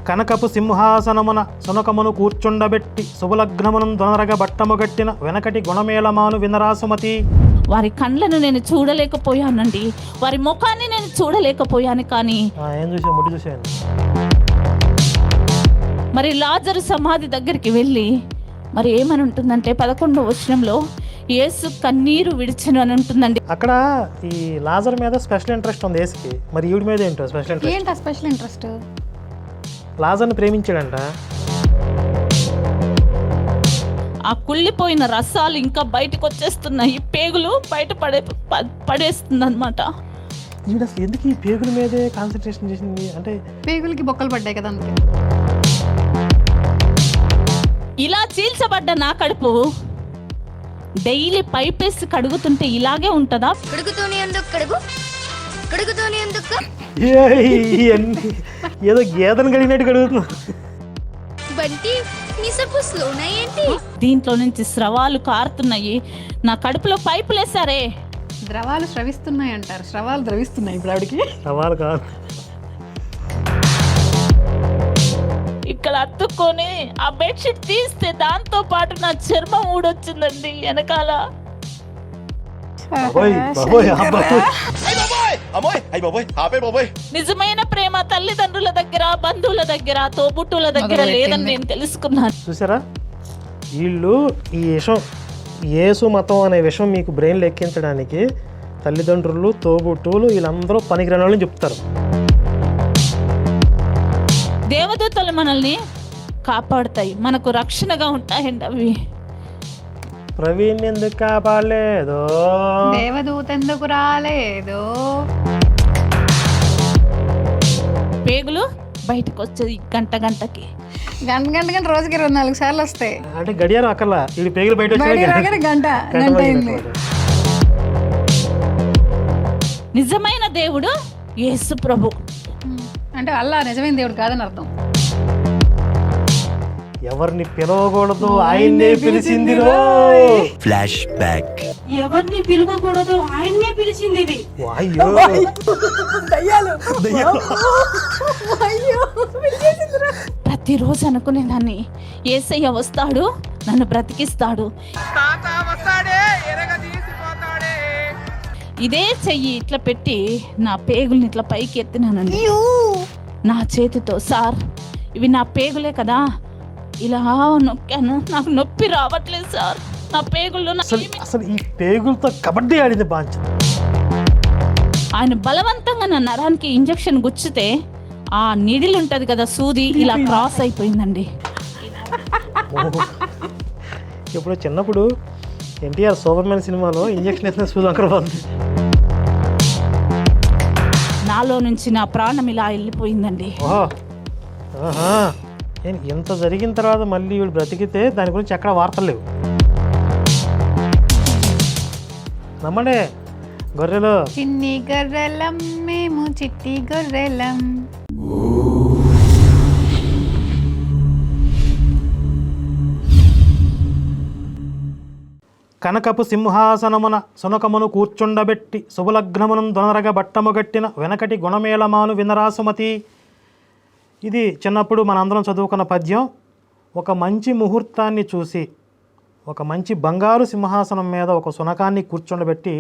కనకపు సింహాసనమున సునకమును కూర్చుండబెట్టి శుభలగ్నమును దొనరగ బట్టముగట్టిన వెనకటి గుణమేళమాను వినరాసుమతి. వారి కండ్లను నేను చూడలేకపోయానండి, వారి ముఖాన్ని నేను చూడలేకపోయాను. కానీ ఏం చూసా, ముడి చూసాను. మరి లాజరు సమాధి దగ్గరికి వెళ్ళి మరి ఏమని ఉంటుందంటే 11వ వచనంలో యేసు కన్నీరు విడిచెను అని ఉంటుందండి. అక్కడ ఈ లాజర్ మీద స్పెషల్ ఇంట్రెస్ట్ ఉంది యేసుకి. మరి ఈవిడ మీద ఏంటో స్పెషల్ ఇంట్రెస్ట్? ఏంటా స్పెషల్ ఇంట్రెస్ట్? లాజర్ని ప్రేమించాడంట. ఆ కుళ్ళిపోయిన రసాలు ఇంకా బయటకు వచ్చేస్తున్నాయి, పేగులు బయట పడేస్తుంది అనమాట. ఈవిడ అసలు ఎందుకు ఈ పేగుల మీదే కాన్సన్ట్రేషన్ చేసింది అంటే? పేగులకి బొక్కలు పడ్డాయి కదా అందుకే. ఇలా చీల్చబడ్డ నా కడుపు డైలీ పైపేసి కడుగుతుంటే ఇలాగే ఉంటుందా? ఏదో గేదెను కడిగినట్టు కడుగుతున్నా. దీంట్లో నుంచి స్రవాలు కారుతున్నాయి. నా కడుపులో పైపులు వేసారే. ద్రవాలు స్రవిస్తున్నాయి అంటారు, స్రవాలు ద్రవిస్తున్నాయి ఇప్పుడు ఆవిడకి. సవాలు కాదు, ఇక్కడ అత్తుకొని ఆ బెడ్షీట్ తీస్తే దాంతో పాటు నా చర్మం ఊడొచ్చిందండి వెనకాల. నిజమైన ప్రేమ తల్లిదండ్రుల దగ్గర, బంధువుల దగ్గర, తోబుట్టుల దగ్గర లేదని నేను తెలుసుకున్నాను. చూసారా, వీళ్ళు ఈ విషయం యేసు మతం అనే విషయం మీకు బ్రెయిన్లో ఎక్కించడానికి తల్లిదండ్రులు, తోబుట్టువులు వీళ్ళందరూ పనికిరాని వాళ్ళని చెప్తారు. దేవదూతలు మనల్ని కాపాడుతాయి, మనకు రక్షణగా ఉంటాయండి అవి. ప్రవీణ్ ఎందుకు కాపాడలేదు? దేవదూత ఎందుకు రాలేదు? పేగులు బయటకు వచ్చేది గంటకి గంట రోజుకి 24 సార్లు వస్తాయి. అంటే గడియారం అక్కర్లా, వీడి పేగులు బయట గంట అయింది. నిజమైన దేవుడు యేసు ప్రభు. అంటే అల్లా నిజమైన దేవుడు కాదని అర్థం. ఎవరిని పిలవకూడదు ఆయన్నే పిలిచింది. Flash back. ఎవరిని పిలవకూడదు ఆయన్నే పిలిచింది. ప్రతిరోజు అనుకునేదాన్ని యేసయ్య వస్తాడు, నన్ను బ్రతికిస్తాడు. ఇదే చెయ్యి ఇట్లా పెట్టి నా పేగుల్ని ఇట్లా పైకి ఎత్తినానండి నా చేతితో. సార్, ఇవి నా పేగులే కదా, ఇలా నొక్కాను, నాకు నొప్పి రావట్లేదు సార్. నా పేగుల్లో అసలు ఈ పేగులతో కబడ్డీ ఆడింది బాంచ. ఆయన బలవంతంగా నా నరానికి ఇంజెక్షన్ గుచ్చితే ఆ నీడిల్ ఉంటది కదా, సూది ఇలా క్రాస్ అయిపోయిందండి. ఇప్పుడు చిన్నప్పుడు ఎన్టీఆర్ సూపర్మెన్ సినిమాలో ఇంజెక్షన్ వేసిన సూది అక్కడ పోతుంది. నాలో నుంచి నా ప్రాణం ఇలా వెళ్ళిపోయిందండి. ఇంత జరిగిన తర్వాత మళ్ళీ వీళ్ళు బ్రతికితే దాని గురించి ఎక్కడ వార్తలు లేవు. నమ్మండి, గొర్రెలు చిన్ని గొర్రెలం మేము, చిట్టి గొర్రెలం. కనకపు సింహాసనమున సునకమును కూర్చుండబెట్టి శుభలగ్నమును దొనరగ బట్టముగట్టిన వెనకటి గుణమేళమాను వినరాసుమతి. ఇది చిన్నప్పుడు మనందరం చదువుకున్న పద్యం. ఒక మంచి ముహూర్తాన్ని చూసి ఒక మంచి బంగారు సింహాసనం మీద ఒక సునకాన్ని కూర్చుండబెట్టి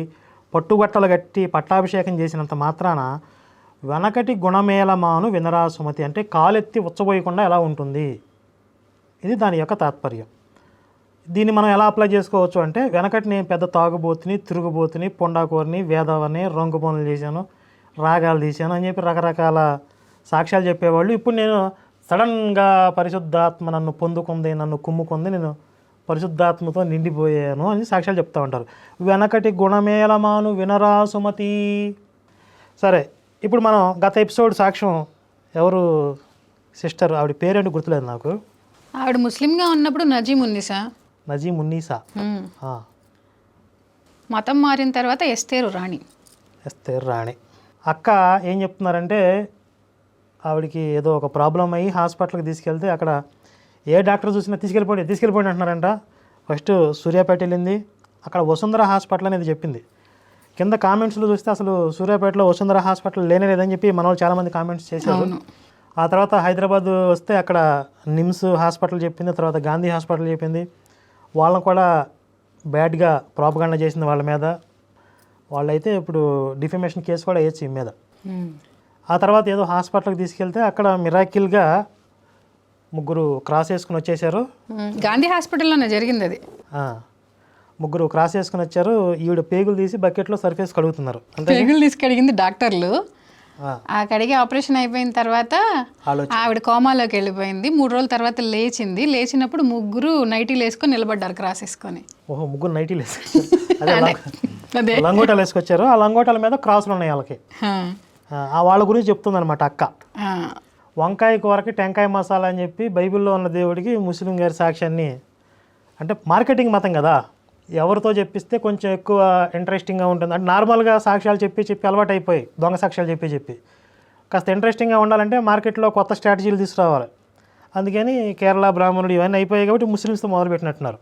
పట్టుబట్టలు కట్టి పట్టాభిషేకం చేసినంత మాత్రాన వెనకటి గుణమేళమాను వినరాసుమతి అంటే కాలెత్తి ఉచ్చబోయకుండా ఎలా ఉంటుంది, ఇది దాని యొక్క తాత్పర్యం. దీన్ని మనం ఎలా అప్లై చేసుకోవచ్చు అంటే, వెనకటి నేను పెద్ద తాగుబోతుని, తిరుగుబోతుని, పొండాకోరిని, వేదవని, రంగు పనులు చేశాను, రాగాలు తీశాను అని చెప్పి రకరకాల సాక్ష్యాలు చెప్పేవాళ్ళు. ఇప్పుడు నేను సడన్గా పరిశుద్ధాత్మ నన్ను పొందుకుంది, నన్ను కుమ్ముకుంది, నేను పరిశుద్ధాత్మతో నిండిపోయాను అని సాక్ష్యాలు చెప్తూ ఉంటారు. వెనకటి గుణమేళమాను వినరాసుమతి. సరే, ఇప్పుడు మనం గత ఎపిసోడ్ సాక్ష్యం ఎవరు సిస్టర్, ఆవిడ పేరేంటి గుర్తులేదు నాకు. ఆవిడ ముస్లింగా ఉన్నప్పుడు నజీమున్నీసా. మతం మారిన తర్వాత ఎస్తేరు రాణి. అక్క ఏం చెప్తున్నారంటే, ఆవిడకి ఏదో ఒక ప్రాబ్లం అయ్యి హాస్పిటల్కి తీసుకెళ్తే అక్కడ ఏ డాక్టర్ చూసినా తీసుకెళ్ళిపోండి అంటున్నారంట. ఫస్ట్ సూర్యాపేట వెళ్ళింది, అక్కడ వసుంధర హాస్పిటల్ అనేది చెప్పింది. కింద కామెంట్స్లో చూస్తే అసలు సూర్యాపేటలో వసుంధర హాస్పిటల్ లేనే లేదని చెప్పి మన వాళ్ళు చాలామంది కామెంట్స్ చేశారు. ఆ తర్వాత హైదరాబాద్ వస్తే అక్కడ నిమ్స్ హాస్పిటల్ చెప్పింది, తర్వాత గాంధీ హాస్పిటల్ చెప్పింది. వాళ్ళని కూడా బ్యాడ్గా ప్రాపగాండా చేసింది వాళ్ళ మీద. వాళ్ళైతే ఇప్పుడు డిఫమేషన్ కేసు కూడా వేయచ్చు ఈ మీద. ఆ తర్వాత ఏదో హాస్పిటల్కి తీసుకెళ్తే అక్కడ మిరాకిల్గా ముగ్గురు క్రాస్ వేసుకుని వచ్చేసారు. గాంధీ హాస్పిటల్లోనే జరిగింది అది. ముగ్గురు క్రాస్ వేసుకుని వచ్చారు. ఈవిడ పేగులు తీసి బకెట్లో సర్ఫేస్ కడుగుతున్నారు. పేగులు తీసుకడిగింది డాక్టర్లు. ఆ కడిగి ఆపరేషన్ అయిపోయిన తర్వాత ఆవిడ కోమాలోకి వెళ్ళిపోయింది. 3 రోజుల తర్వాత లేచింది. లేచినప్పుడు ముగ్గురు నైటీలు వేసుకొని నిలబడ్డారు క్రాస్ వేసుకొని. ఓహో, ముగ్గురు నైటీలు వేసుకొచ్చారు. అదే లంగోటాలు వేసుకొచ్చారు. ఆ లంగోటాల మీద క్రాసులు ఉన్నాయి వాళ్ళకి. వాళ్ళ గురించి చెప్తుంది అనమాట అక్క. వంకాయ కూరకి టెంకాయ మసాలా అని చెప్పి బైబిల్లో ఉన్న దేవుడికి ముస్లిం గారి సాక్ష్యాన్ని, అంటే మార్కెటింగ్ మతం కదా, ఎవరితో చెప్పిస్తే కొంచెం ఎక్కువ ఇంట్రెస్టింగ్గా ఉంటుంది. అంటే నార్మల్గా సాక్ష్యాలు చెప్పి అలవాటు అయిపోయి దొంగ సాక్ష్యాలు చెప్పి కాస్త ఇంట్రెస్టింగ్గా ఉండాలంటే మార్కెట్లో కొత్త స్ట్రాటజీలు తీసుకురావాలి. అందుకని కేరళ బ్రాహ్మణుడు ఇవన్నీ అయిపోయాయి కాబట్టి ముస్లిమ్స్తో మొదలుపెట్టినట్టున్నారు.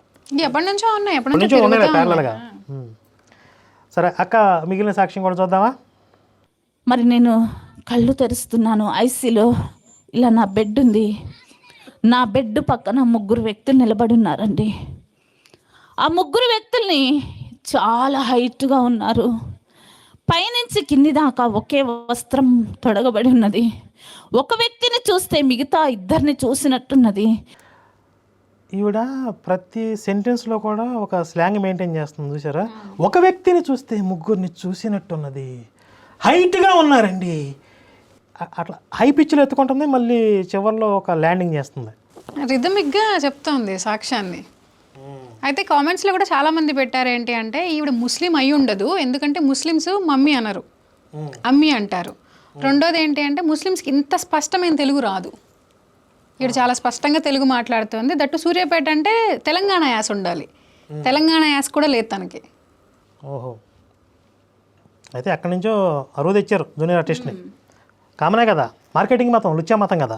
ఎప్పటి నుంచో ఉన్నాయి ప్యారలల్గా. సరే అక్క, మిగిలిన సాక్ష్యం కూడా చూద్దామా? మరి నేను కళ్ళు తెరుస్తున్నాను. ఐసీలో ఇలా నా బెడ్ ఉంది. నా బెడ్ పక్కన 3 వ్యక్తులు నిలబడి ఉన్నారండి. ఆ 3 వ్యక్తుల్ని చాలా హైట్గా ఉన్నారు. పైనుంచి కింది దాకా ఒకే వస్త్రం తొడగబడి ఉన్నది. ఒక వ్యక్తిని చూస్తే మిగతా 2 చూసినట్టున్నది. ఈవిడ ప్రతి సెంటెన్స్లో కూడా ఒక స్లాంగ్ మెయింటైన్ చేస్తుంది చూసారా. ఒక వ్యక్తిని చూస్తే 3 చూసినట్టున్నది. హైట్గా ఉన్నారండి. అట్లా హై పిచ్లో ఎత్తుకుంటుంది, మళ్ళీ చివరిలో ఒక ల్యాండింగ్ చేస్తుంది. రిథమిక్గా చెప్తోంది సాక్ష్యాన్ని. అయితే కామెంట్స్లో కూడా చాలామంది పెట్టారు ఏంటి అంటే ఈవిడ ముస్లిం అయి ఉండదు, ఎందుకంటే ముస్లిమ్స్ మమ్మీ అనరు, అమ్మి అంటారు. రెండోది ఏంటి అంటే ముస్లిమ్స్కి ఇంత స్పష్టమైన తెలుగు రాదు. ఈవిడ చాలా స్పష్టంగా తెలుగు మాట్లాడుతుంది. దట్టు సూర్యాపేట అంటే తెలంగాణ యాస ఉండాలి. తెలంగాణ యాస కూడా లేదు తనకి. ఓహో, అయితే అక్కడి నుంచో అరువు తెచ్చారు జూనియర్ ఆర్టిస్ట్ని. కామనే కదా, మార్కెటింగ్ మతం, లుచ్చా మతం కదా.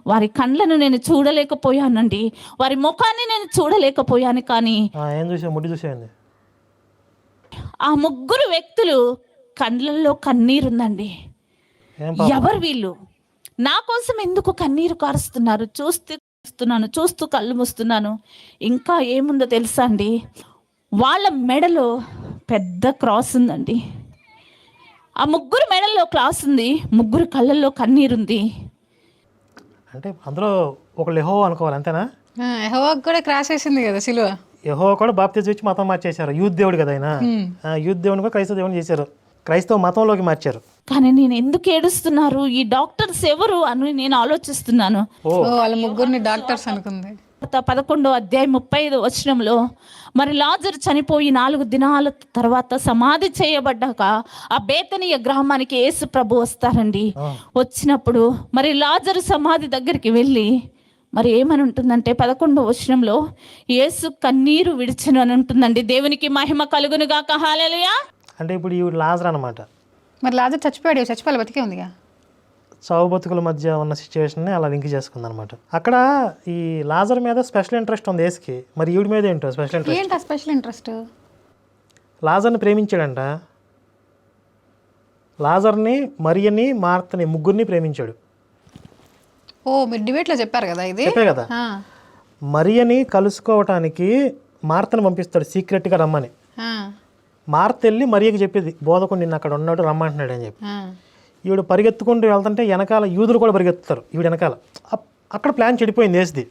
వారి కండ్లను నేను చూడలేకపోయానండి, వారి ముఖాన్ని నేను చూడలేకపోయాను. కానీ ఏం చూసా, ముడి చూసేయండి. ఆ 3 వ్యక్తులు కండ్లలో కన్నీరుందండి. ఎవరు వీళ్ళు? నా కోసం ఎందుకు కన్నీరు కారుస్తున్నారు? చూస్తూ కళ్ళు మూస్తున్నాను. ఇంకా ఏముందో తెలుసా అండి, వాళ్ళ మెడలో పెద్ద క్రాస్ ఉందండి. ఆ 3 మెడల్లో క్రాస్ ఉంది, 3 కళ్ళల్లో కన్నీరుంది. అంటే అందులో ఒక యెహోవా అనుకోవాలి, అంతేనా? యెహోవాకు కూడా క్రాస్ వేసింది కదా సిలువ. యెహోవా కూడా బాప్తిజం ఇచ్చి మతం మార్చేశారు. యూత్ దేవుడు కదా ఆయన. యూత్ దేవుని కూడా క్రైస్తవ దేవుని చేశారు, క్రైస్తవ మతంలోకి మార్చారు. కానీ నేను ఎందుకు ఏడుస్తున్నారు, ఈ డాక్టర్స్ ఎవరు అని నేను ఆలోచిస్తున్నాను. వాళ్ళ 3 డాక్టర్స్ అనుకుంది. 11వ అధ్యాయం 35వ వచనంలో, మరి లాజరు చనిపోయి 4 దినాల తర్వాత సమాధి చేయబడ్డాక ఆ బేతనీయ గ్రామానికి యేసు ప్రభు వస్తారండి. వచ్చినప్పుడు మరి లాజరు సమాధి దగ్గరికి వెళ్ళి మరి ఏమని ఉంటుందంటే 11వ వచనంలో, యేసు కన్నీరు విడిచెను అని ఉంటుందండి. దేవునికి మహిమ కలుగును గాక. హల్లెలూయా. అంటే ఇప్పుడు ఈ లాజర్ అనమాట. మరి లాజర్ చచ్చిపోయాడు, చచ్చిపోయి బతికే ఉందిగా. చావు బతుకుల మధ్య ఉన్న సిచ్యువేషన్ని అలా లింక్ చేసుకుంది అనమాట. అక్కడ ఈ లాజర్ మీద స్పెషల్ ఇంట్రెస్ట్ ఉంది యేసుకి. మరి ఈవిడ మీద ఏంటో స్పెషల్ ఇంట్రెస్ట్? ఏంటా స్పెషల్ ఇంట్రెస్ట్? లాజర్ని ప్రేమించాడంట. లాజర్ని, మరియని, మార్తని 3 ప్రేమించాడు. మీరు డిబేట్లో చెప్పారు కదా ఇది. చెప్పే కదా. మరియని కలుసుకోవటానికి మార్తని పంపిస్తాడు సీక్రెట్గా రమ్మని. మార్త వెళ్ళి మరియకి చెప్పేది, బోధకుడు నిన్ను అక్కడ ఉన్నాడు రమ్మంటున్నాడు అని చెప్పి. ఈవిడ పరిగెత్తుకుంటూ వెళ్తుంటే వెనకాల యూదులు కూడా పరిగెత్తుతారు ఈవిడ వెనకాల. అక్కడ ప్లాన్ చెడిపోయింది యేసుది.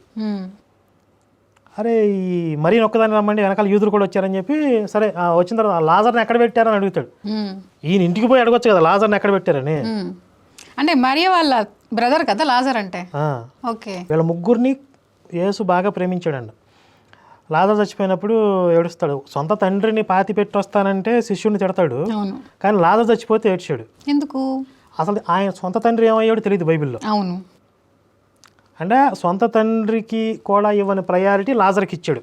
అరే ఈ మరీ ఒక్కదాన్ని రమ్మండి, వెనకాల యూదులు కూడా వచ్చారని చెప్పి, సరే వచ్చిన తర్వాత లాజర్ని ఎక్కడ పెట్టారని అడుగుతాడు. ఈయన ఇంటికి పోయి అడగొచ్చు కదా లాజర్ని ఎక్కడ పెట్టారని. అంటే మరియ వాళ్ళ బ్రదర్ కదా లాజర్ అంటే. ఓకే, వీళ్ళ 3 యేసు బాగా ప్రేమించాడండి. లాజర్ చచ్చిపోయినప్పుడు ఏడుస్తాడు. సొంత తండ్రిని పాతి పెట్టి వస్తానంటే శిష్యుడిని తిడతాడు, కానీ లాజర్ చచ్చిపోతే ఏడ్చాడు. ఎందుకు? అసలు ఆయన సొంత తండ్రి ఏమయ్యాడు తెలియదు బైబిల్లో. అవును, అంటే సొంత తండ్రికి కూడా ఇవ్వని ప్రయారిటీ లాజర్కి ఇచ్చాడు.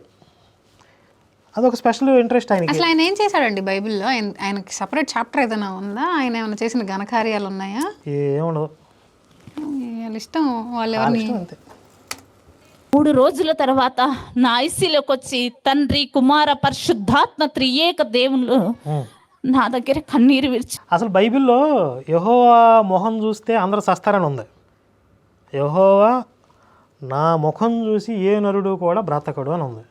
అదొక స్పెషల్ ఇంట్రెస్ట్ ఆయనకి. అసలు ఆయన ఏం చేశాడండి బైబిల్లో? ఆయనకి సపరేట్ చాప్టర్ ఏదైనా ఉందా? ఆయన ఏమైనా చేసిన ఘనకార్యాలు ఉన్నాయా? ఏముండదు, వాళ్ళ ఇష్టం, వాళ్ళు ఎవరిని. 3 రోజుల తర్వాత నా ఐసీలోకి వచ్చి తండ్రి, కుమార, పరిశుద్ధాత్మ త్రియేక దేవుళ్ళు నా దగ్గర కన్నీరు విడిచి. అసలు బైబిల్లో యెహోవా మొహం చూస్తే అందరూ సస్తారని ఉంది. యెహోవా నా ముఖం చూసి ఏ నరుడు కూడా బ్రతకడు అని ఉంది.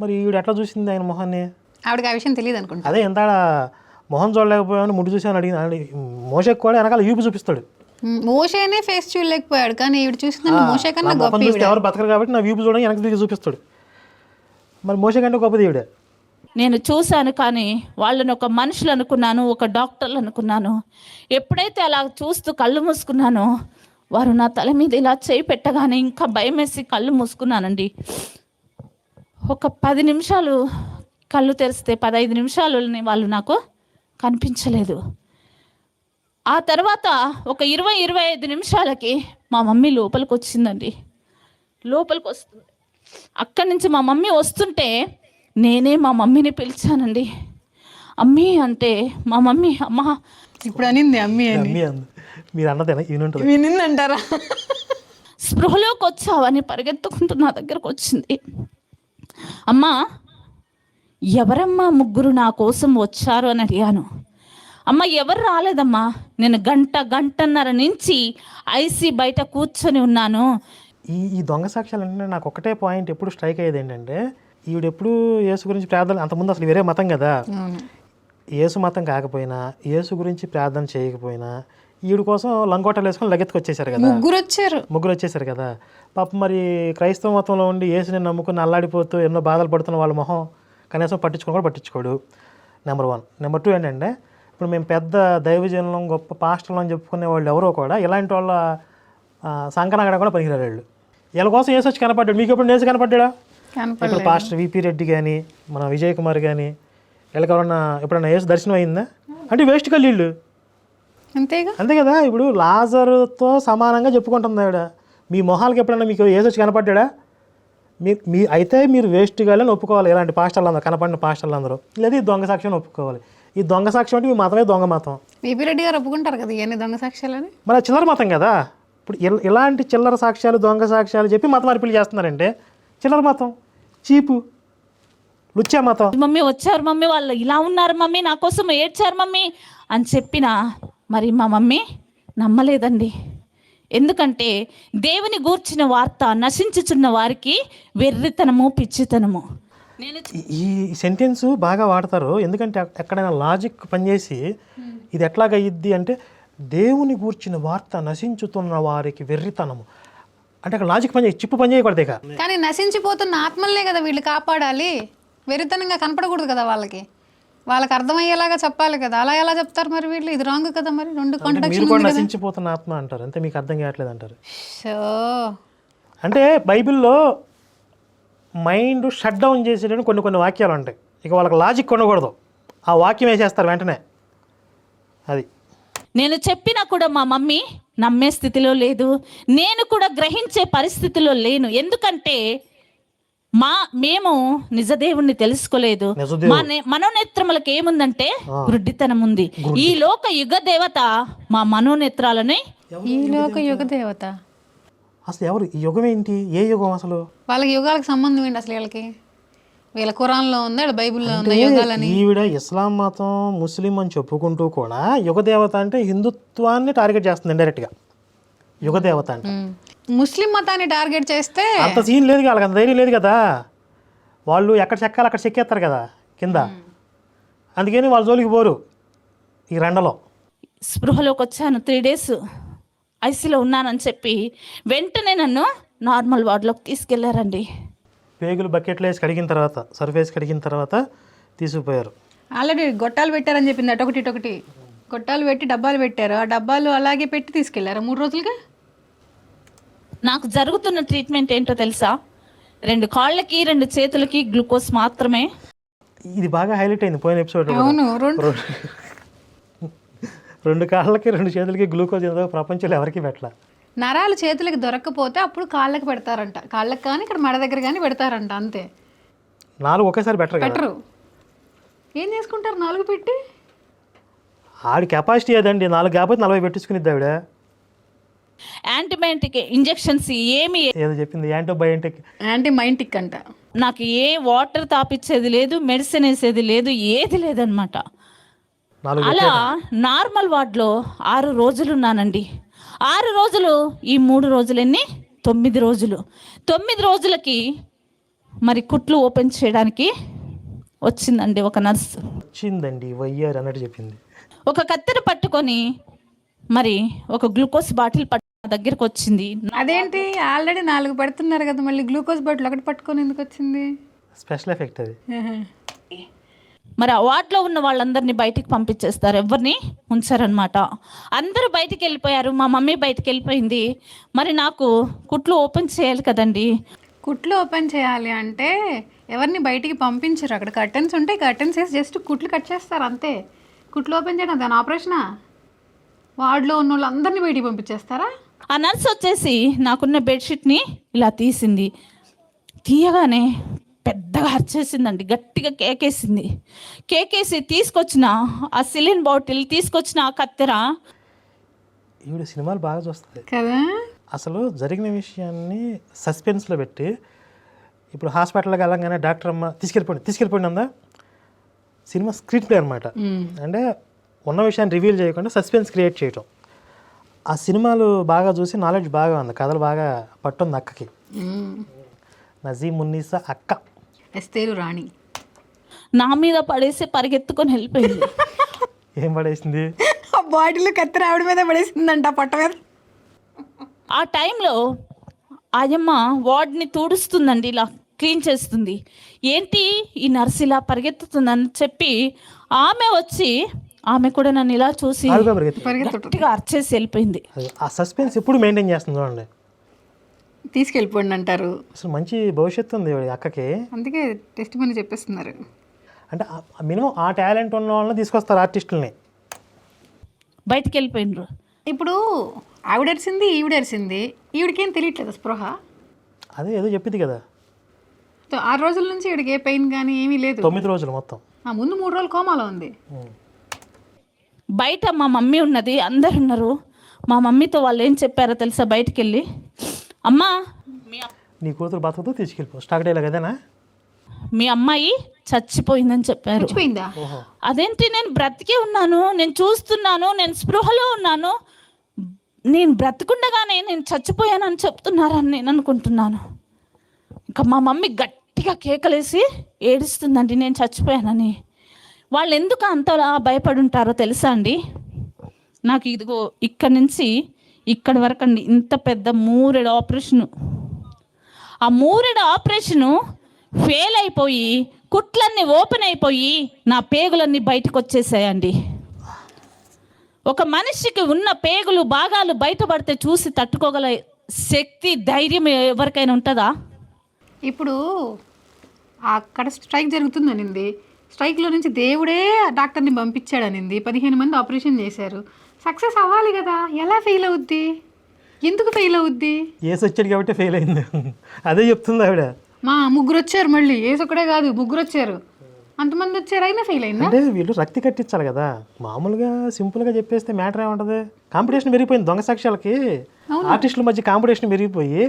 మరి ఈవిడ ఎట్లా చూసింది ఆయన మొహాన్ని? ఆవిడకి ఆ విషయం తెలియదు అనుకుంటా. అదే ఎంత మొహం చూడలేకపోయాను ముడ్డు చూసాను అడిగింది. మోషకి కూడా వెనకాల యూపు చూపిస్తాడు. మోషేనే ఫేస్ చూడలేకపోయాడు, కానీ ఈవిడ చూసిందంటే మోషే కన్నా నా గొప్ప ముఖం చూస్తే ఎవరు బతకరు కాబట్టి నా వీపు చూడడం వెనక్కి తిరిగి చూపిస్తాడు. మరి మోషే కంటే గొప్పది ఈవిడ. నేను చూశాను, కానీ వాళ్ళని ఒక మనుషులు అనుకున్నాను, ఒక డాక్టర్లు అనుకున్నాను. ఎప్పుడైతే అలా చూస్తూ కళ్ళు మూసుకున్నానో వారు నా తల మీద ఇలా చేయి పెట్టగానే ఇంకా భయం వేసి కళ్ళు మూసుకున్నానండి. ఒక 10 నిమిషాలు కళ్ళు తెరిస్తే 15 నిమిషాలు వాళ్ళు నాకు కనిపించలేదు. ఆ తర్వాత ఒక 20-25 నిమిషాలకి మా మమ్మీ లోపలికి వచ్చిందండి. లోపలికి వస్తుంది. అక్కడి నుంచి మా మమ్మీ వస్తుంటే నేనే మా మమ్మీని పిలిచానండి. అమ్మీ అంటే మా మమ్మీ అమ్మా ఇప్పుడు అనింది అమ్మి అని. అమ్మీ అంది. మీరు అన్నదేనా ఈయనుంటుంది. వినిందంటారా? స్పృహలోకి వచ్చావని పరిగెత్తుకుంటూ నా దగ్గరకు వచ్చింది. అమ్మా, ఎవరమ్మా ముగ్గురు నా కోసం వచ్చారు అని అడిగాను. అమ్మ, ఎవరు రాలేదమ్మా, నేను గంటన్నర నుంచి ఐసీ బయట కూర్చొని ఉన్నాను. ఈ దొంగ సాక్ష్యాలు అంటే నాకు ఒకటే పాయింట్ ఎప్పుడు స్ట్రైక్ అయ్యేది ఏంటంటే, ఈవిడ ఎప్పుడు యేసు గురించి ప్రార్థన, అంతకుముందు అసలు వేరే మతం కదా, యేసు మతం కాకపోయినా యేసు గురించి ప్రార్థన చేయకపోయినా ఈవిడ కోసం లంగోటలు వేసుకొని లగెత్తుకు వచ్చేసారు కదా, ముగ్గురు వచ్చేసారు కదా. పాపం మరి క్రైస్తవ మతంలో ఉండి యేసుని నమ్ముకుని అల్లాడిపోతూ ఎన్నో బాధలు పడుతున్న వాళ్ళ మొహం కనీసం పట్టించుకోడు. నెంబర్ 1. నెంబర్ 2 ఏంటంటే, ఇప్పుడు మేము పెద్ద దైవజనులం గొప్ప పాస్టర్లు అని చెప్పుకునే వాళ్ళు ఎవరో కూడా ఇలాంటి వాళ్ళ సంకనాగడ కూడా పనికిరారు వాళ్ళు. వీళ్ళ కోసం యేసు వచ్చి కనపడ్డాడు. మీకు ఎప్పుడు యేసు కనపడ్డా? ఇప్పుడు పాస్టర్ విపి రెడ్డి కానీ మన విజయ్ కుమార్ కానీ వీళ్ళకి ఎవరన్నా ఎప్పుడన్నా యేసు దర్శనం అయిందా? అంటే వేస్ట్ కళ్ళు వీళ్ళు. అంతే కదా. ఇప్పుడు లాజరుతో సమానంగా చెప్పుకుంటుంది ఆవిడ. మీ మొహాలకి ఎప్పుడన్నా మీకు యేసు వచ్చి కనపడ్డా? మీ అయితే మీరు వేస్ట్ గాలని ఒప్పుకోవాలి. ఇలాంటి పాస్టర్లు అందరూ, కనపడిన పాస్టర్లు అందరూ. లేదా ఈ దొంగ సాక్ష్యం ఒప్పుకోవాలి. ఈ దొంగ సాక్ష్యం అంటే మీ మతమే దొంగ మతం. విపి రెడ్డి గారు ఒప్పుకుంటారు కదా ఇవన్నీ దొంగ సాక్ష్యాలని. మరి చిల్లర మతం కదా. ఇప్పుడు ఇలాంటి చిల్లర సాక్ష్యాలు దొంగ సాక్ష్యాలు చెప్పి మత మార్పిడి చేస్తున్నారంటే చిల్లర మతం, చీపు, లుచ్చా మతం. మమ్మీ వచ్చారు మమ్మీ, వాళ్ళు ఇలా ఉన్నారు మమ్మీ, నా కోసం ఏడ్చారు మమ్మీ అని చెప్పినా మరి మా మమ్మీ నమ్మలేదండి. ఎందుకంటే దేవుని గూర్చిన వార్త నశించుచున్న వారికి వెర్రితనము, పిచ్చితనము. ఈ సెంటెన్స్ బాగా వాడతారు. ఎందుకంటే ఎక్కడైనా లాజిక్ పనిచేసి ఇది ఎట్లాగయ్యిద్ది అంటే, దేవుని గూర్చిన వార్త నశించుతున్న వారికి వెర్రితనము అంటే అక్కడ లాజిక్ పనిచేసి చిప్పు పని చేయకూడదు. ఇక కానీ నశించిపోతున్న ఆత్మల్నే కదా వీళ్ళు కాపాడాలి. వెర్రితనంగా కనపడకూడదు కదా వాళ్ళకి అర్థమయ్యేలాగా చెప్పాలి కదా. అలా ఎలా చెప్తారు మరి వీళ్ళు? ఇది రాంగ్ కదా. మరి 2 కాంట్రాడిక్షన్ ఉంది కదా. నశించిపోతున్న ఆత్మ అంటారు, అంతే. మీకు అర్థం కావట్లేదు అంటారు. అంటే బైబిల్లో మైండ్ షట్ డౌన్ చేసేటప్పుడు కొన్ని వాక్యాలు ఉంటాయి. ఇక వాళ్ళకి లాజిక్ ఉండకూడదు, ఆ వాక్యం వేసేస్తారు వెంటనే. అది నేను చెప్పినా కూడా మా మమ్మీ నమ్మే స్థితిలో లేదు, నేను కూడా గ్రహించే పరిస్థితిలో లేను. ఎందుకంటే మేము నిజదేవుణ్ణి తెలుసుకోలేదు. మనోనేత్రములకు ఏముందంటే గుడ్డితనం ఉంది. ఈ లోక యుగ దేవత మా మనోనేత్రాలని. ఈ లోక యుగ దేవత అసలు ఎవరు? ఈ యుగం ఏంటి? ఏ యుగం అసలు? వాళ్ళకి యుగాలకు సంబంధం ఏంటి అసలు? వీళ్ళ ఖురాన్లో ఉందా, బైబిల్లో ఉందా యుగాలని? ఈవిడ ఇస్లాం మతం, ముస్లిం అని చెప్పుకుంటూ కూడా యుగ దేవత అంటే హిందుత్వాన్ని టార్గెట్ చేస్తుంది ఇండైరెక్ట్గా. యుగ దేవత అంటే ముస్లిం మతాన్ని టార్గెట్ చేస్తే అంత సీన్ లేదు, వాళ్ళకి అంత ధైర్యం లేదు కదా. వాళ్ళు ఎక్కడ చెక్కాలి అక్కడ చెక్కేస్తారు కదా కింద. అందుకని వాళ్ళ జోలికి పోరు ఈ రెండలో. స్పృహలోకి వచ్చాను, 3 days ఐసీలో ఉన్నానని చెప్పి వెంటనే నన్ను నార్మల్ వార్డులోకి తీసుకెళ్లారండి. పేగులు బకెట్లో వేసి కడిగిన తర్వాత, సర్ఫేస్ కడిగిన తర్వాత తీసుకుపోయారు. ఆల్రెడీ గొట్టాలు పెట్టారని చెప్పింది. అటొకటి గొట్టాలు పెట్టి డబ్బాలు పెట్టారు. ఆ డబ్బాలు అలాగే పెట్టి తీసుకెళ్లారు 3 రోజులుగా. నాకు జరుగుతున్న ట్రీట్మెంట్ ఏంటో తెలుసా? 2 కాళ్ళకి 2 చేతులకి గ్లూకోజ్ మాత్రమే. ఇది బాగా హైలైట్ అయింది పోయిన ఎపిసోడ్. అవును, 2 కాళ్ళకి 2 చేతులకి గ్లూకోజ్ ఏదో ప్రపంచంలో ఎవరికి పెట్టాల. నరాలు చేతులకి దొరకకపోతే అప్పుడు కాళ్ళకి పెడతారంట. కాళ్ళకి కానీ ఇక్కడ మెడ దగ్గర కానీ పెడతారంట. అంతే. 4 ఒకేసారి పెట్టరు. ఏం చేసుకుంటారు 4 పెట్టి? ఆడి కెపాసిటీ అదండి. 4 కాకపోతే 40 పెట్టించుకునిద్ది ఆవిడ. యాంటీబయాటిక్ ఇంజెక్షన్స్ ఏమి ఏదో చెప్పింది, యాంటీబయాటిక్ అంట. నాకు ఏ వాటర్ తాపిచ్చేది లేదు, మెడిసిన్ వేసేది లేదు, ఏది లేదనమాట. అలా నార్మల్ వార్డులో 6 రోజులు ఉన్నానండి. 6 రోజులు, ఈ 3 రోజులు ఎన్ని? 9 రోజులు. 9 రోజులకి మరి కుట్లు ఓపెన్ చేయడానికి వచ్చిందండి ఒక నర్సు. వచ్చిందండి వయ్యారు అన్నట్టు చెప్పింది. ఒక కత్తెర పట్టుకొని మరి ఒక గ్లూకోజ్ బాటిల్ దగ్గరికి వచ్చింది. అదేంటి ఆల్రెడీ 4 పడుతున్నారు కదా, మళ్ళీ గ్లూకోజ్ బాటిల్ ఒకటి పట్టుకొని ఎందుకు వచ్చింది? స్పెషల్ ఎఫెక్ట్ అది. మరి ఆ వార్డులో ఉన్న వాళ్ళందరినీ బయటికి పంపించేస్తారు, ఎవరిని ఉంచారనమాట. అందరూ బయటికి వెళ్ళిపోయారు, మా మమ్మీ బయటికి వెళ్ళిపోయింది. మరి నాకు కుట్లు ఓపెన్ చేయాలి కదండి. కుట్లు ఓపెన్ చేయాలి అంటే ఎవరిని బయటికి పంపించరు. అక్కడ కర్టన్స్ ఉంటాయి, కర్టన్స్ వేసి జస్ట్ కుట్లు కట్ చేస్తారు అంతే. కుట్లు ఓపెన్ చేయడం దాని ఆపరేషనా? వార్డులో ఉన్న వాళ్ళందరినీ బయటికి పంపించేస్తారా? ఆ నర్స్ వచ్చేసి నాకున్న బెడ్షీట్ని ఇలా తీసింది. తీయగానే పెద్దగా అరిచేసిందండి, గట్టిగా కేకేసింది. కేకేసి తీసుకొచ్చిన ఆ సిలిన్ బాటిల్, తీసుకొచ్చిన ఆ కత్తెర. ఈవిడ సినిమాలు బాగా చూస్తుంది కదా. అసలు జరిగిన విషయాన్ని సస్పెన్స్లో పెట్టి, ఇప్పుడు హాస్పిటల్కి వెళ్ళంగానే డాక్టర్ అమ్మ తీసుకెళ్ళిపోండి అందా. సినిమా స్క్రీన్ ప్లే అనమాట. అంటే ఉన్న విషయాన్ని రివీల్ చేయకుండా సస్పెన్స్ క్రియేట్ చేయటం. ఆ సినిమాలు బాగా చూసి నాలెడ్జ్ బాగా ఉంది, కథలు బాగా పట్టుంది అక్కకి. నజీమ్ ఉన్నీసా అక్క ఎస్తేరు రాణి నా మీద పడేసి పరిగెత్తుకొని వెళ్ళిపోయింది. ఏం పడేసింది? ఆ బాటిల్ కత్తి ఆవిడ మీద పడేసిందంట, పట్ట మీద. ఆ టైంలో ఆయమ్మ వార్డ్ని తుడుస్తుందండి, ఇలా క్లీన్ చేస్తుంది. ఏంటి ఈ నర్స్ ఇలా పరిగెత్తుతుందని చెప్పి ఆమె వచ్చి, ఆమె కూడా నన్ను ఇలా చూసి గట్టిగా అరిచేసి వెళ్ళిపోయింది. ఆ సస్పెన్స్ ఎప్పుడు మెయింటైన్ చేస్తుంది చూడండి. తీసుకెళ్ళిపోండి అంటారు. అసలు మంచి భవిష్యత్తు ఉంది అక్కకి, అందుకే టెస్ట్ మనీ చెప్పేస్తున్నారు. అంటే మినిమం ఆ టాలెంట్ ఉన్న వాళ్ళని తీసుకొస్తారు ఆర్టిస్టులని. బయటికి వెళ్ళిపోయినరు. ఇప్పుడు ఆవిడరిసింది, ఈవిడరిసింది, ఈవిడికేం తెలియట్లేదు స్పృహ. అదే ఏదో చెప్పింది కదా, 6 రోజుల నుంచి ఈవిడికి ఏ పెయిన్ కానీ ఏమీ లేదు. 9 రోజులు మొత్తం. ముందు 3 రోజులు కోమాలో ఉంది. బయట మా మమ్మీ ఉన్నది, అందరు ఉన్నారు. మా మమ్మీతో వాళ్ళు ఏం చెప్పారో తెలుసా? బయటికి వెళ్ళి, అమ్మా నీ కూతురు బతుకుతూ తీసుకెళ్ళిపో, స్టాక్ డైలాగ్ అదేనా? మీ అమ్మాయి చచ్చిపోయిందని చెప్పారు. చచ్చిపోయిందా? అదేంటి, నేను బ్రతికే ఉన్నాను, నేను చూస్తున్నాను, నేను స్పృహలో ఉన్నాను, నేను బ్రతికుండగానే నేను చచ్చిపోయానని చెప్తున్నారని నేను అనుకుంటున్నాను. ఇంకా మా మమ్మీ గట్టిగా కేకలేసి ఏడుస్తుందండి నేను చచ్చిపోయానని. వాళ్ళు ఎందుకు అంతలా భయపడి ఉంటారో తెలుసా అండి? నాకు ఇదిగో ఇక్కడి నుంచి ఇక్కడి వరకు అండి ఇంత పెద్ద 3 ఆపరేషను. ఆ 3 ఆపరేషను ఫెయిల్ అయిపోయి కుట్లన్నీ ఓపెన్ అయిపోయి నా పేగులన్నీ బయటకు వచ్చేసాయండి. ఒక మనిషికి ఉన్న పేగులు భాగాలు బయటపడితే చూసి తట్టుకోగల శక్తి, ధైర్యం ఎవరికైనా ఉంటుందా? ఇప్పుడు అక్కడ స్ట్రైక్ జరుగుతుందనింది, స్ట్రైక్లో నుంచి దేవుడే డాక్టర్ని పంపించాడనింది, 15 మంది ఆపరేషన్ చేశారు. సక్సెస్ అవ్వాలి కదా, ఎలా ఫెయిల్ అవుద్ది? ఎందుకు ఫెయిల్ అవుద్ది? ఏసు వచ్చాడు కాబట్టి ఫెయిల్ అయింది, అదే చెప్తుంది ఆవిడ. మా 3 వచ్చారు, మళ్ళీ ఏసు ఒకడే కాదు 3 వచ్చారు, అంతమంది వచ్చారు, అయినా ఫెయిల్ అయిందా? అంటే వీళ్ళు రక్తి కట్టించాలి కదా. మామూలుగా సింపుల్గా చెప్పేస్తే మ్యాటర్ ఏముంటుంది? కాంపిటీషన్ పెరిగిపోయింది, దొంగ సాక్ష్యాలకి ఆర్టిస్టుల మధ్య కాంపిటీషన్ పెరిగిపోయి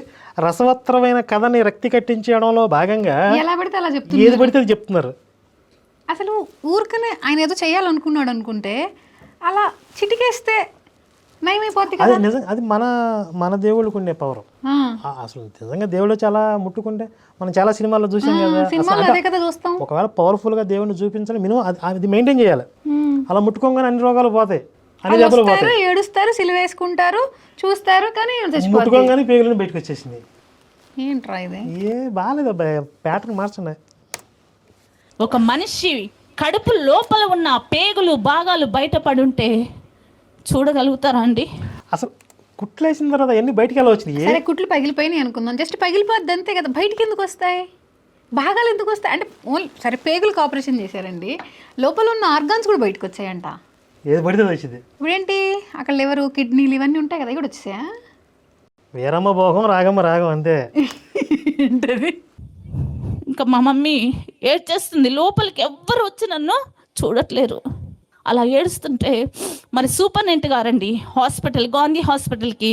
రసవత్తరమైన కథని రక్తి కట్టించడంలో భాగంగా ఎలా పడితే అలా చెప్తున్నారు, ఏది పడితే అది చెప్తున్నారు. అసలు ఊరికనే ఆయన ఏదో చేయాలనుకున్నాడు అనుకుంటే అలా చిటికేస్తే నయమైపోతుంది అది కదా. నిజం, అది మన దేవుళ్ళకు ఉండే పవర్. అసలు నిజంగా దేవుళ్ళు చాలా ముట్టుకుంటే మనం చాలా సినిమాల్లో చూసాం కదా. సినిమాలో అదే కదా చూస్తాం. ఒకవేళ పవర్ఫుల్ గా దేవుడిని చూపించాలి, మినిమం అది మెయింటైన్ చేయాలి. అలా ముట్టుకోగానే అన్ని రోగాలు పోతాయి, అన్ని జబ్బులు పోతాయి. ఏడుస్తారు, సిలువేసుకుంటారు, చూస్తారు, కానీ ముట్టుకోగానే పేగులను బయటకు వచ్చేసింది. ఏంట్రా ఇది? ఏ బాగాలేదు అబ్బాయి, ప్యాటర్న్ మార్చండి. ఒక మనిషి కడుపు లోపల ఉన్న పేగులు భాగాలు బయటపడి ఉంటే చూడగలుగుతారా అండి? అసలు కుట్లు వేసిన తర్వాత ఎన్ని బయటికి ఎలా వచ్చినాయి? సరే కుట్లు పగిలిపోయినాయి అనుకుందాం, జస్ట్ పగిలిపోద్ది అంతే కదా, బయటికి ఎందుకు వస్తాయి? భాగాలు ఎందుకు వస్తాయి అంటే ఓన్లీ సరే పేగులకు ఆపరేషన్ చేశారండి, లోపల ఉన్న ఆర్గాన్స్ కూడా బయటకు వచ్చాయంట. ఏది పడితే వచ్చింది. ఇప్పుడేంటి అక్కడ లివరు, కిడ్నీలు ఇవన్నీ ఉంటాయి కదా, ఇవి కూడా వచ్చాయా? వీరమ్మ భోగం రాగమ్మ రాగం అంతే. ఏంటది? ఇంకా మా మమ్మీ ఏడ్చేస్తుంది, లోపలికి ఎవ్వరు వచ్చి నన్ను చూడట్లేరు. అలా ఏడుస్తుంటే మరి సూపరింటెండెంట్ గారండి హాస్పిటల్, గాంధీ హాస్పిటల్కి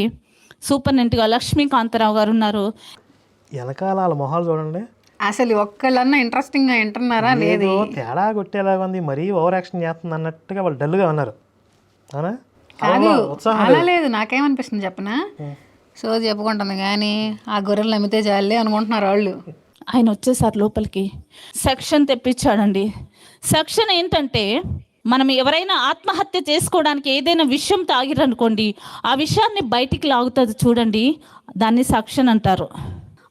సూపరింటెండెంట్గా లక్ష్మీకాంతరావు గారు ఉన్నారు. వెనకాల వాళ్ళ మొహాలు చూడండి, అసలు ఒక్కళ్ళన్నా ఇంట్రెస్టింగ్గా వింటున్నారా? లేదు, తేడా కొట్టేలాగా ఉంది, మరీ ఓవర్ యాక్షన్ చేస్తుంది అన్నట్టుగా వాళ్ళు డల్గా ఉన్నారు. అవునా? కాదు ఉత్సాహం అలా లేదు, నాకేమనిపిస్తుంది చెప్పనా, సో చెప్పుకుంటుంది కానీ ఆ గొర్రెలు నమ్మితే జాలే అనుకుంటున్నారు వాళ్ళు. ఆయన వచ్చేసారు లోపలికి, సెక్షన్ తెప్పించాడండి. సెక్షన్ ఏంటంటే, మనం ఎవరైనా ఆత్మహత్య చేసుకోవడానికి ఏదైనా విషయం తాగిరనుకోండి, ఆ విషయాన్ని బయటికి లాగుతుంది చూడండి, దాన్ని సెక్షన్ అంటారు.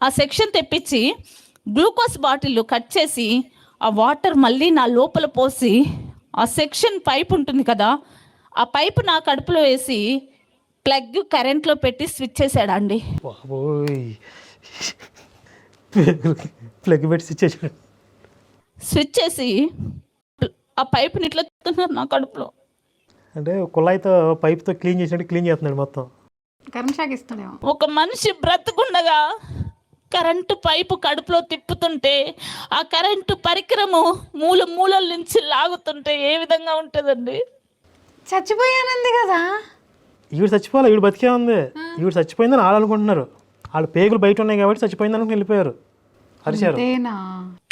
ఆ సెక్షన్ తెప్పించి గ్లూకోజ్ బాటిల్ కట్ చేసి ఆ వాటర్ మళ్ళీ నా లోపల పోసి ఆ సెక్షన్ పైప్ ఉంటుంది కదా, ఆ పైపు నా కడుపులో వేసి ప్లగ్ కరెంట్లో పెట్టి స్విచ్ చేశాడండి. బాబోయ్, ప్లగ్ పెట్టి ఇచ్చేసాడు. స్విచ్ చేసి ఆ పైపుని ఇట్లా తిప్పుతున్నారు నా కడుపులో. అంటే కుళాయితో పైప్తో క్లీన్ చేసినట్టు క్లీన్ చేస్తున్నాడు మొత్తం. కరెంట్ షాక్ ఇస్తాడేమో. ఒక మనిషి బ్రతుకుండగా కరెంటు పైపు కడుపులో తిప్పుతుంటే, ఆ కరెంటు పరికరము మూలల నుంచి లాగుతుంటే ఏ విధంగా ఉంటుందండి? చచ్చిపోయానంది కదా. ఈవిడ చచ్చిపోవాలి, ఈవిడ బతికే ఉంది. ఈవిడ చచ్చిపోయిందని వాళ్ళు అనుకుంటున్నారు. వాళ్ళ పేగులు బయట ఉన్నాయి కాబట్టి చచ్చిపోయింది అనుకుని వెళ్ళిపోయారు, అరిచారు. అంతేనా?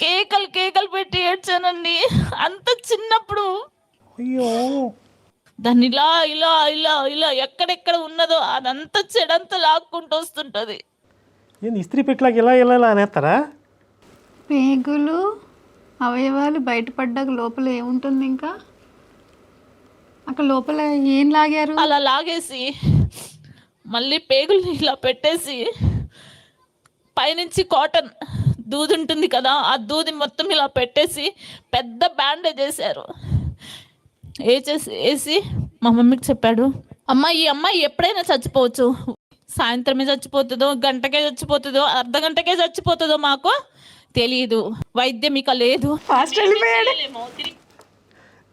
కేకలు పెట్టి ఏడ్చానండి. అంత చిన్నప్పుడు అయ్యో, దాన్ని ఇలా ఇలా ఇలా ఇలా ఎక్కడెక్కడ ఉన్నదో అదంతా చెడంతా లాక్కుంటూ వస్తుంటది. ఏంది ఇస్త్రీ పెట్టలాగా ఇలా ఇలా ఇలా అనేస్తారా? పేగులు అవయవాలు బయటపడ్డాక లోపల ఏముంటుంది ఇంకా? అక్కడ లోపల ఏం లాగారు? అలా లాగేసి మళ్ళీ పేగుల్ని ఇలా పెట్టేసి పైనుంచి కాటన్ దూది ఉంటుంది కదా, ఆ దూది మొత్తం ఇలా పెట్టేసి పెద్ద బ్యాండేజ్ వేసారు. వేసి మా మమ్మీకి చెప్పాడు, అమ్మ ఈ అమ్మాయి ఎప్పుడైనా చచ్చిపోవచ్చు, సాయంత్రమే చచ్చిపోతుందో, గంటకే చచ్చిపోతుందో, అర్ధ గంటకే చచ్చిపోతుందో మాకు తెలియదు, వైద్యం ఇక లేదు.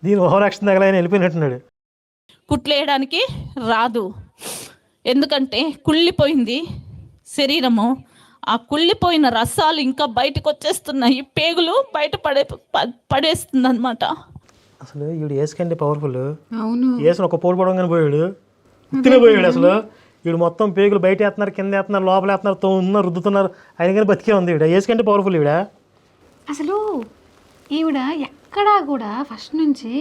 దీని ఓవరాక్షన్ తగలని వెళ్ళిపోయినట్టున్నాడు. కుట్లేయడానికి రాదు, ఎందుకంటే కుళ్ళిపోయింది శరీరము. ఆ కుళ్ళిపోయిన రసాలు ఇంకా బయటకు వచ్చేస్తున్నాయి, పేగులు బయట పడేస్తుంది అనమాట. అసలు ఈవిడ ఏసుకంటే పవర్ఫుల్. అవును, ఏసుని ఒక పోటు పడగానే పోయాడు, ఉత్తినే పోయాడు. అసలు ఈవిడ మొత్తం పేగులు బయట వేస్తున్నారు, కింద వేస్తున్నారు, లోపల వేస్తున్నారు, తోస్తున్నారు, రుద్దుతున్నారు, ఆయన కానీ బతికే ఉంది. ఈవిడ ఏసుకంటే పవర్ఫుల్ ఈవిడ. అసలు ఈవిడ ఎక్కడా కూడా ఫస్ట్ నుంచి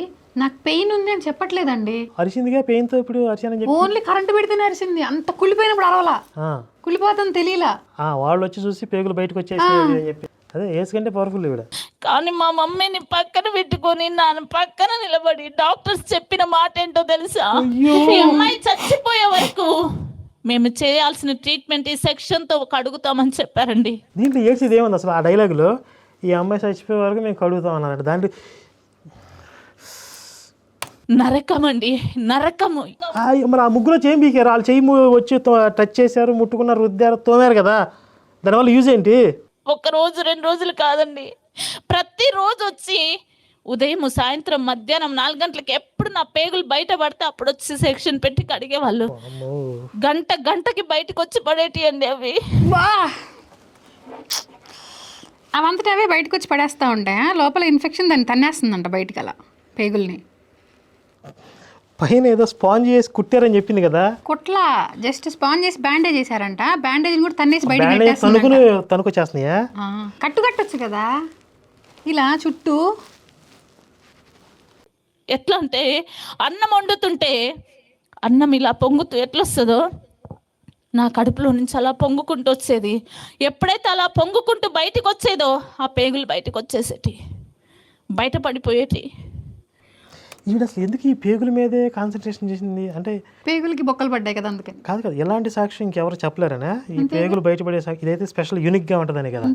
నాకు పెయిన్ ఉంది అని చెప్పట్లేదండి. అరిసిందిగా పెయిన్తో ఇప్పుడు అరిచానని చెప్పి. ఓన్లీ కరెంట్ పెడితేనే అరిసింది, అంత కుళ్ళిపోయినప్పుడు అరవలా, కుళ్ళిపోతుంది తెలియలా. వాళ్ళు వచ్చి చూసి పేగులు బయటకు వచ్చేసి అని చెప్పి. అదే ఏసుకంటే పవర్ఫుల్ ఈవిడ. కానీ మా మమ్మీని పక్కన పెట్టుకొని నాన్న పక్కన నిలబడి డాక్టర్స్ చెప్పిన మాట ఏంటో తెలుసా? ఈ అమ్మాయి చచ్చిపోయే వరకు మేము చేయాల్సిన ట్రీట్మెంట్ ఈ సెక్షన్తో కడుగుతామని చెప్పారండి. దీంట్లో ఏడ్చేది ఏముంది అసలు? ఆ డైలాగులో ఈ అమ్మాయి చచ్చిపోయే వరకు మేము కడుగుతాం అన్నాడు. దాంట్లో నరకం అండి, నరకము. మరి ఆ ముగ్గులో చేయి బీకారు, వాళ్ళు చెయ్యి వచ్చి టచ్ చేశారు, ముట్టుకున్నారు, రుద్దారు, తోమారు కదా, దానివల్ల యూజ్ ఏంటి? 1 రోజు 2 రోజులు కాదండి, ప్రతిరోజు వచ్చి ఉదయం సాయంత్రం మధ్యాహ్నం 4 గంటలకి ఎప్పుడు నా పేగులు బయట పడితే అప్పుడు వచ్చి సెక్షన్ పెట్టి కడిగేవాళ్ళు. గంటకి బయటకు వచ్చి పడేటి అండి అవి. అవంతటా అవే బయటకు వచ్చి పడేస్తూ ఉంటాయా? లోపల ఇన్ఫెక్షన్ దాన్ని తన్నేస్తుందంట బయటికి, అలా పేగుల్ని. పైన ఏదో స్పాంజ్ చేసి కుట్టారని చెప్పింది కదా. కుట్లా, జస్ట్ స్పాంజ్ చేసి బ్యాండేజ్ చేశారంట, బ్యాండేజ్ కూడా తన్నేసి బయటకు తనుకొచ్చేస్తున్నాయా? కట్టొచ్చు కదా ఇలా చుట్టూ. ఎట్లా అంటే అన్నం వండుతుంటే అన్నం ఇలా పొంగుతూ ఎట్లా వస్తుందో నా కడుపులో నుంచి అలా పొంగుకుంటూ వచ్చేది. ఎప్పుడైతే అలా పొంగుకుంటూ బయటకు వచ్చేదో ఆ పేగులు బయటకు వచ్చేసేటి, బయట పడిపోయేటి. ఈవిడ అసలు ఎందుకు ఈ పేగుల మీదే కాన్సన్ట్రేషన్ చేసింది? అంటే పేగులకి బొక్కలు పడ్డాయి కదా అందుకని. కాదు కదా, ఎలాంటి సాక్షి ఇంకెవరు చెప్పలేరనా? ఈ పేగులు బయటపడే సాక్షి ఇదైతే స్పెషల్ యూనిక్గా ఉంటుందని కదా.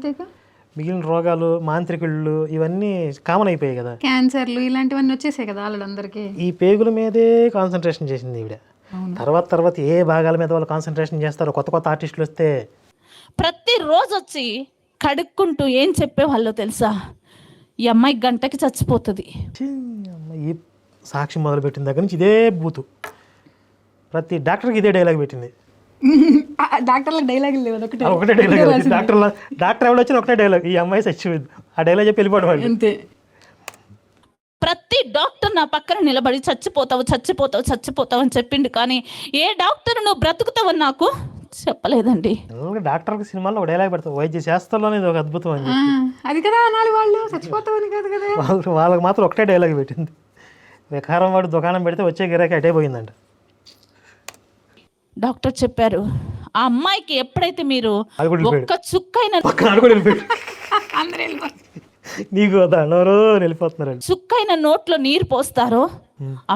మిగిలిన రోగాలు, మాంత్రికుళ్ళు ఇవన్నీ కామన్ అయిపోయాయి కదా, క్యాన్సర్లు ఇలాంటివన్నీ వచ్చేసాయి కదా వాళ్ళందరికీ. ఈ పేగుల మీదే కాన్సన్ట్రేషన్ చేసింది ఈవిడ. తర్వాత ఏ భాగాల మీద వాళ్ళు కాన్సన్ట్రేషన్ చేస్తారో, కొత్త ఆర్టిస్టులు వస్తే ప్రతిరోజు వచ్చి కడుక్కుంటూ ఏం చెప్పేవాళ్ళో తెలుసా? ఈ అమ్మాయి గంటకి చచ్చిపోతుంది. ఈ సాక్షి మొదలుపెట్టిన దగ్గర నుంచి ఇదే బూతు, ప్రతి డాక్టర్కి ఇదే డైలాగ్ పెట్టింది. డాక్టర్లకు డైలాగులు లేవు, ఒకటే డైలాగ్. డాక్టర్ ఎవరు వచ్చిన ఒకటే డైలాగ్, ఈ అమ్మాయి చచ్చిపోయింది, ఆ డైలాగ్ చెప్పి వెళ్ళిపోవడం అంతే. ప్రతి డాక్టర్ నా పక్కన నిలబడి చచ్చిపోతావు చచ్చిపోతావు చచ్చిపోతావు అని చెప్పిండు, కానీ ఏ డాక్టర్ నువ్వు బ్రతుకుతావని నాకు చెప్పలేదండి. డాక్టర్కి సినిమాలో డైలాగ్ పెడతావు, వైద్య శాస్త్రంలోనే ఇది ఒక అద్భుతం అని. అది కదా అనాలి, వాళ్ళు చచ్చిపోతావని కాదు కదా. వాళ్ళకి మాత్రం ఒకటే డైలాగ్ పెట్టింది. వికారం వాడు దుకాణం పెడితే వచ్చే గిరాకీ అటే పోయిందంట. డాక్టర్ చెప్పారు ఆ అమ్మాయికి ఎప్పుడైతే మీరు అది కూడా వెళ్ళిపోయాడు. ఒక్క చుక్కైన పక్కన ఆడు కూడా వెళ్ళిపోయాడు. అందరూ వెళ్ళిపోతారు. నీకు దండవరు వెళ్ళిపోతున్నారు. చుక్కైన నోట్లో నీరు పోస్తారో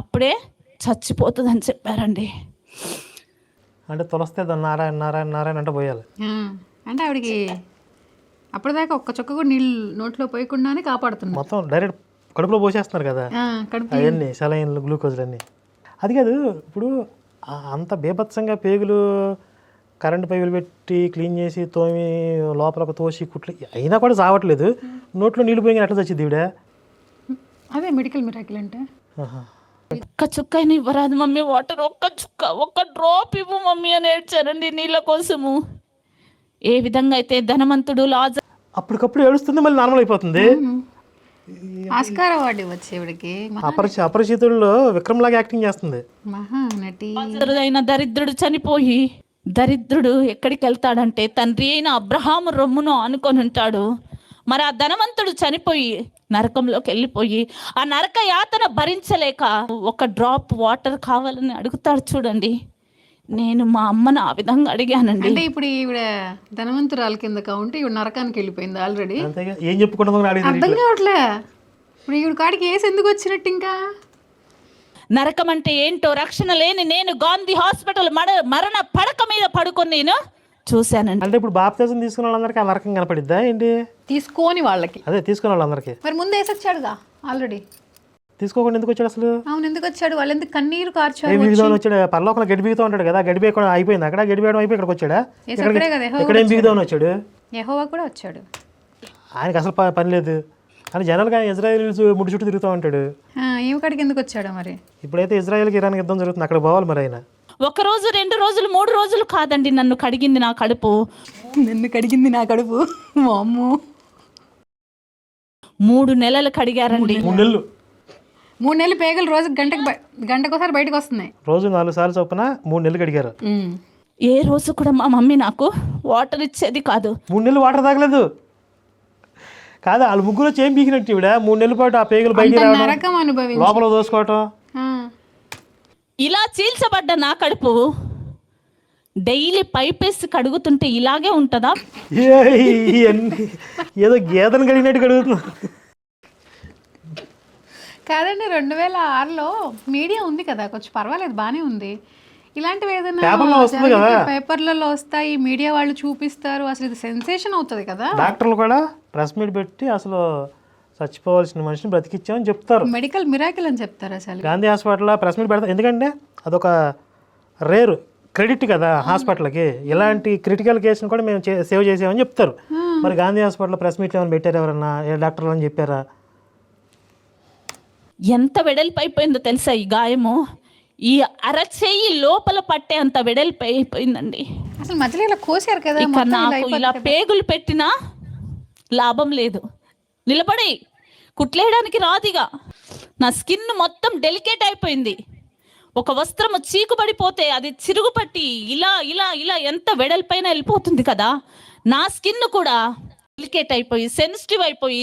అప్పుడే చచ్చిపోతుందని చెప్పారండి. అంటే తులస్తే దాన్ని నారాయణ నారాయణ నారాయణ అంటే పోయాలి. అంటే ఆవిడకి అప్పటిదాకా ఒక్క చుక్క కూడా నీళ్ళు నోట్లో పోయకుండానే కాపాడుతుంది. మొత్తం డైరెక్ట్ కడుపులో పోసేస్తున్నారు కదా కడుపు అవన్నీ సెలైన్లు గ్లూకోజ్లు అన్నీ. అది కాదు ఇప్పుడు అంత బీభత్సంగా పేగులు కరెంటు పైపులు పెట్టి క్లీన్ చేసి తోమి లోపల తోసి కుట్లు అయినా కూడా చావట్లేదు. నోట్లో నీళ్ళు పోయి ఎట్లా చచ్చింది ఈవిడ? అదే మెడికల్ మిరాకిల్ అంటే. ఒక్క చుక్కైన ఇవ్వరాదు మమ్మీ వాటర్, ఒక్క చుక్క, ఒక్క డ్రాప్ ఇవ్వు మమ్మీ అని ఏడ్చారండి నీళ్ళ కోసము. ఏ విధంగా అయితే ధనవంతుడు లాజర్ అప్పటికప్పుడు ఏడుస్తుంది, మళ్ళీ నార్మల్ అయిపోతుంది. ఆస్కార్ అవార్డు ఇవ్వచ్చు ఈవిడకి. అపరిచితుల్లో విక్రమ్ లాగా యాక్టింగ్ చేస్తుంది. మహానటి. అయిన దరిద్రుడు చనిపోయి, దరిద్రుడు ఎక్కడికి వెళ్తాడంటే తండ్రి అయిన అబ్రహాము రొమ్మును అనుకొని ఉంటాడు. మరి ఆ ధనవంతుడు చనిపోయి నరకంలోకి వెళ్ళిపోయి ఆ నరక యాతన భరించలేక ఒక డ్రాప్ వాటర్ కావాలని అడుగుతాడు చూడండి. నేను మా అమ్మను ఆ విధంగా అడిగానండి. అంటే ఇప్పుడు ఈవిడ ధనవంతురాలు కింద ఉంటే ఈవిడ నరకానికి వెళ్ళిపోయింది ఆల్రెడీ. ఏం చెప్పుకుంటుందో అర్థం కావట్లే. ఇప్పుడు ఈవిడ కాడికి ఏసి ఎందుకు వచ్చినట్టు ఇంకా? నరకం అంటే ఏంటో రక్షణ లేని నేను గాంధీ హాస్పిటల్ మరణ పడక మీద పడుకొని నేను చూశానండి. అంటే ఇప్పుడు బాప్తిజం తీసుకున్న వాళ్ళందరికీ ఆ నరకం కనపడిద్దా ఏంటి? తీసుకోని వాళ్ళకి. అదే తీసుకున్న వాళ్ళందరికీ. మరి ముందు వేసొచ్చాడుగా ఆల్రెడీ. తీసుకోకుండా ఎందుకు వచ్చాడు అసలు? అవును, ఎందుకు వచ్చాడు? వాళ్ళు ఎందుకు కన్నీరు కార్చారు? బిగుదామని వచ్చాడు. పరలోకంలో గడి బిగుతూ ఉంటాడు కదా, గడి బిగడం అయిపోయింది అక్కడ. గడి బిగడం అయిపోయి ఇక్కడికి వచ్చాడా? ఇక్కడ ఏం బిగుదామని వచ్చాడు? యెహోవా కూడా వచ్చాడు. ఆయనకి అసలు పని లేదు అని జనరల్గా ఇజ్రాయెల్స్ ముడి చుట్టూ తిరుగుతూ ఉంటాడు. ఈమె కాడికి ఎందుకు వచ్చాడు మరి? ఇప్పుడైతే ఇజ్రాయెల్కి ఇరాన్ యుద్ధం జరుగుతుంది, అక్కడ పోవాలి మరి ఆయన. 1 రోజు 2 రోజులు 3 రోజులు కాదండి నన్ను కడిగింది నా కడుపు. నన్ను కడిగింది నా కడుపు. అమ్మో, 3 నెలలు కడిగారండి. 3 నెలలు పేగలు రోజు గంటకోసారి బయటకు వస్తున్నాయి. రోజు 4 సార్లు చొప్పున 3 నెలలు కడిగారు. ఏ రోజు కూడా మా మమ్మీ నాకు వాటర్ ఇచ్చేది కాదు. 3 నెలలు వాటర్ తాగలేదు కాదు. వాళ్ళు ముగ్గురు చేం పీకినట్టు ఈవిడ 3 నెలల పాటు ఆ పేగులు బయట నరకం అనుభవి లోపల దోసుకోవటం. ఇలా చీల్చబడ్డ నా కడుపు డైలీ పైపేసి కడుగుతుంటే ఇలాగే ఉంటుందా? ఏదో గేదెను కడిగినట్టు కడుగుతున్నా. కాదండి, 2006లో మీడియా ఉంది కదా, కొంచెం పర్వాలేదు, బాగానే ఉంది. ఇలాంటివి ఏదైనా పేపర్లలో వస్తాయి, మీడియా వాళ్ళు చూపిస్తారు, అసలు ఇది సెన్సేషన్ అవుతుంది కదా. డాక్టర్లు కూడా ప్రెస్ మీట్ పెట్టి అసలు చచ్చిపోవాల్సిన మనిషిని బ్రతికిచ్చామని చెప్తారు. మెడికల్ మిరాకిల్ అని చెప్తారు. అసలు గాంధీ హాస్పిటల్లో ప్రెస్ మీట్ పెడతారు, ఎందుకంటే అదొక రేరు క్రెడిట్ కదా హాస్పిటల్కి. ఇలాంటి క్రిటికల్ కేసును కూడా మేము సేవ్ చేసామని చెప్తారు. మరి గాంధీ హాస్పిటల్లో ప్రెస్ మీట్లు ఏమైనా పెట్టారు ఎవరన్నా? ఏ డాక్టర్లు అని చెప్పారా? ఎంత వెడల్పు అయిపోయిందో తెలుసా ఈ గాయము? ఈ అరచేయి లోపల పట్టే అంత వెడల్పు అయిపోయిందండి. అసలు మధ్యలో ఇలా కోసారు కదా. ఇక నాకు ఇలా పేగులు పెట్టినా లాభం లేదు. నిలబడి కుట్లేయడానికి రాదిగా. నా స్కిన్ మొత్తం డెలికేట్ అయిపోయింది. ఒక వస్త్రము చీకుపడిపోతే అది చిరుగుపట్టి ఇలా ఇలా ఇలా ఎంత వెడల్పైన వెళ్ళిపోతుంది కదా. నా స్కిన్ కూడా డెలికేట్ అయిపోయి సెన్సిటివ్ అయిపోయి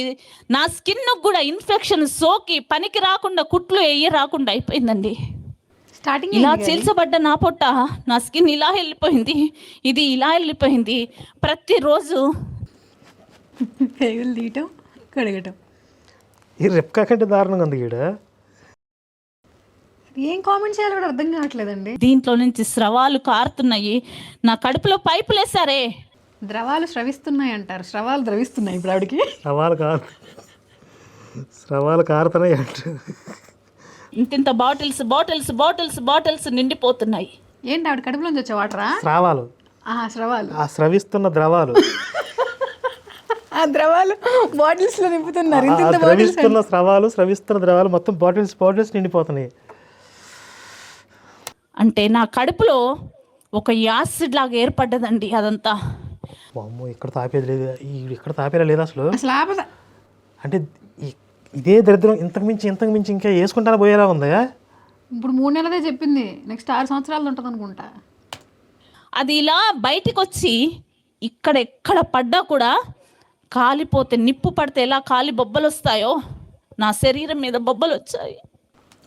నా స్కిన్ కూడా ఇన్ఫెక్షన్ సోకి పనికి రాకుండా కుట్లు రాకుండా అయిపోయిందండి. స్టార్టింగ్ ఇలా చీల్చబడ్డ నా పొట్ట, నా స్కిన్ ఇలా వెళ్ళిపోయింది, ఇది ఇలా వెళ్ళిపోయింది. ప్రతిరోజు పేగులు తీయటం, కడగటం. ఈ రెప్కా కంటే దారుణంగా ఉంది ఈడ. ఏం కామెంట్ చేయాలో కూడా అర్థం కావట్లేదండి. దీంట్లో నుంచి స్రవాలు కారుతున్నాయి. నా కడుపులో పైపులు వేసారే. ద్రవాలు స్రవిస్తున్నాయి అంటారు, స్రవాలు ద్రవిస్తున్నాయి ఇప్పుడు ఆవిడకి. స్రవాలు కారుతున్నాయి అంటారు. ఇంత బాటిల్స్ బాటిల్స్ బాటిల్స్ బాటిల్స్ నిండిపోతున్నాయి. ఏంటి ఆవిడ కడుపులోంచి వచ్చే వాటరా? స్రావాలు. స్రవాలు, ఆ స్రవిస్తున్న ద్రవాలు. ఆ ద్రవాలు బాటిల్స్ లో నింపుతున్నారు. స్రవిస్తున్న స్రవాలు, స్రవిస్తున్న ద్రవాలు మొత్తం బాటిల్స్ నిండిపోతున్నాయి. అంటే నా కడుపులో ఒక యాసిడ్ లాగా ఏర్పడ్డదండి అదంతా. అమ్మో, ఇక్కడ తాపేది లేదు, ఇక్కడ తాపేలా లేదు అసలు. అసలు అంటే ఇదే దరిద్రం ఇంతకు మించి ఇంకా వేసుకుంటానే పోయేలా ఉందా? ఇప్పుడు 3 నెలలదే చెప్పింది, నెక్స్ట్ 6 సంవత్సరాలు ఉంటుంది అనుకుంటా. అది ఇలా బయటికి వచ్చి ఎక్కడ పడ్డా కూడా కాలిపోతే, నిప్పు పడితే ఎలా కాలి బొబ్బలు వస్తాయో నా శరీరం మీద బొబ్బలు వచ్చాయి.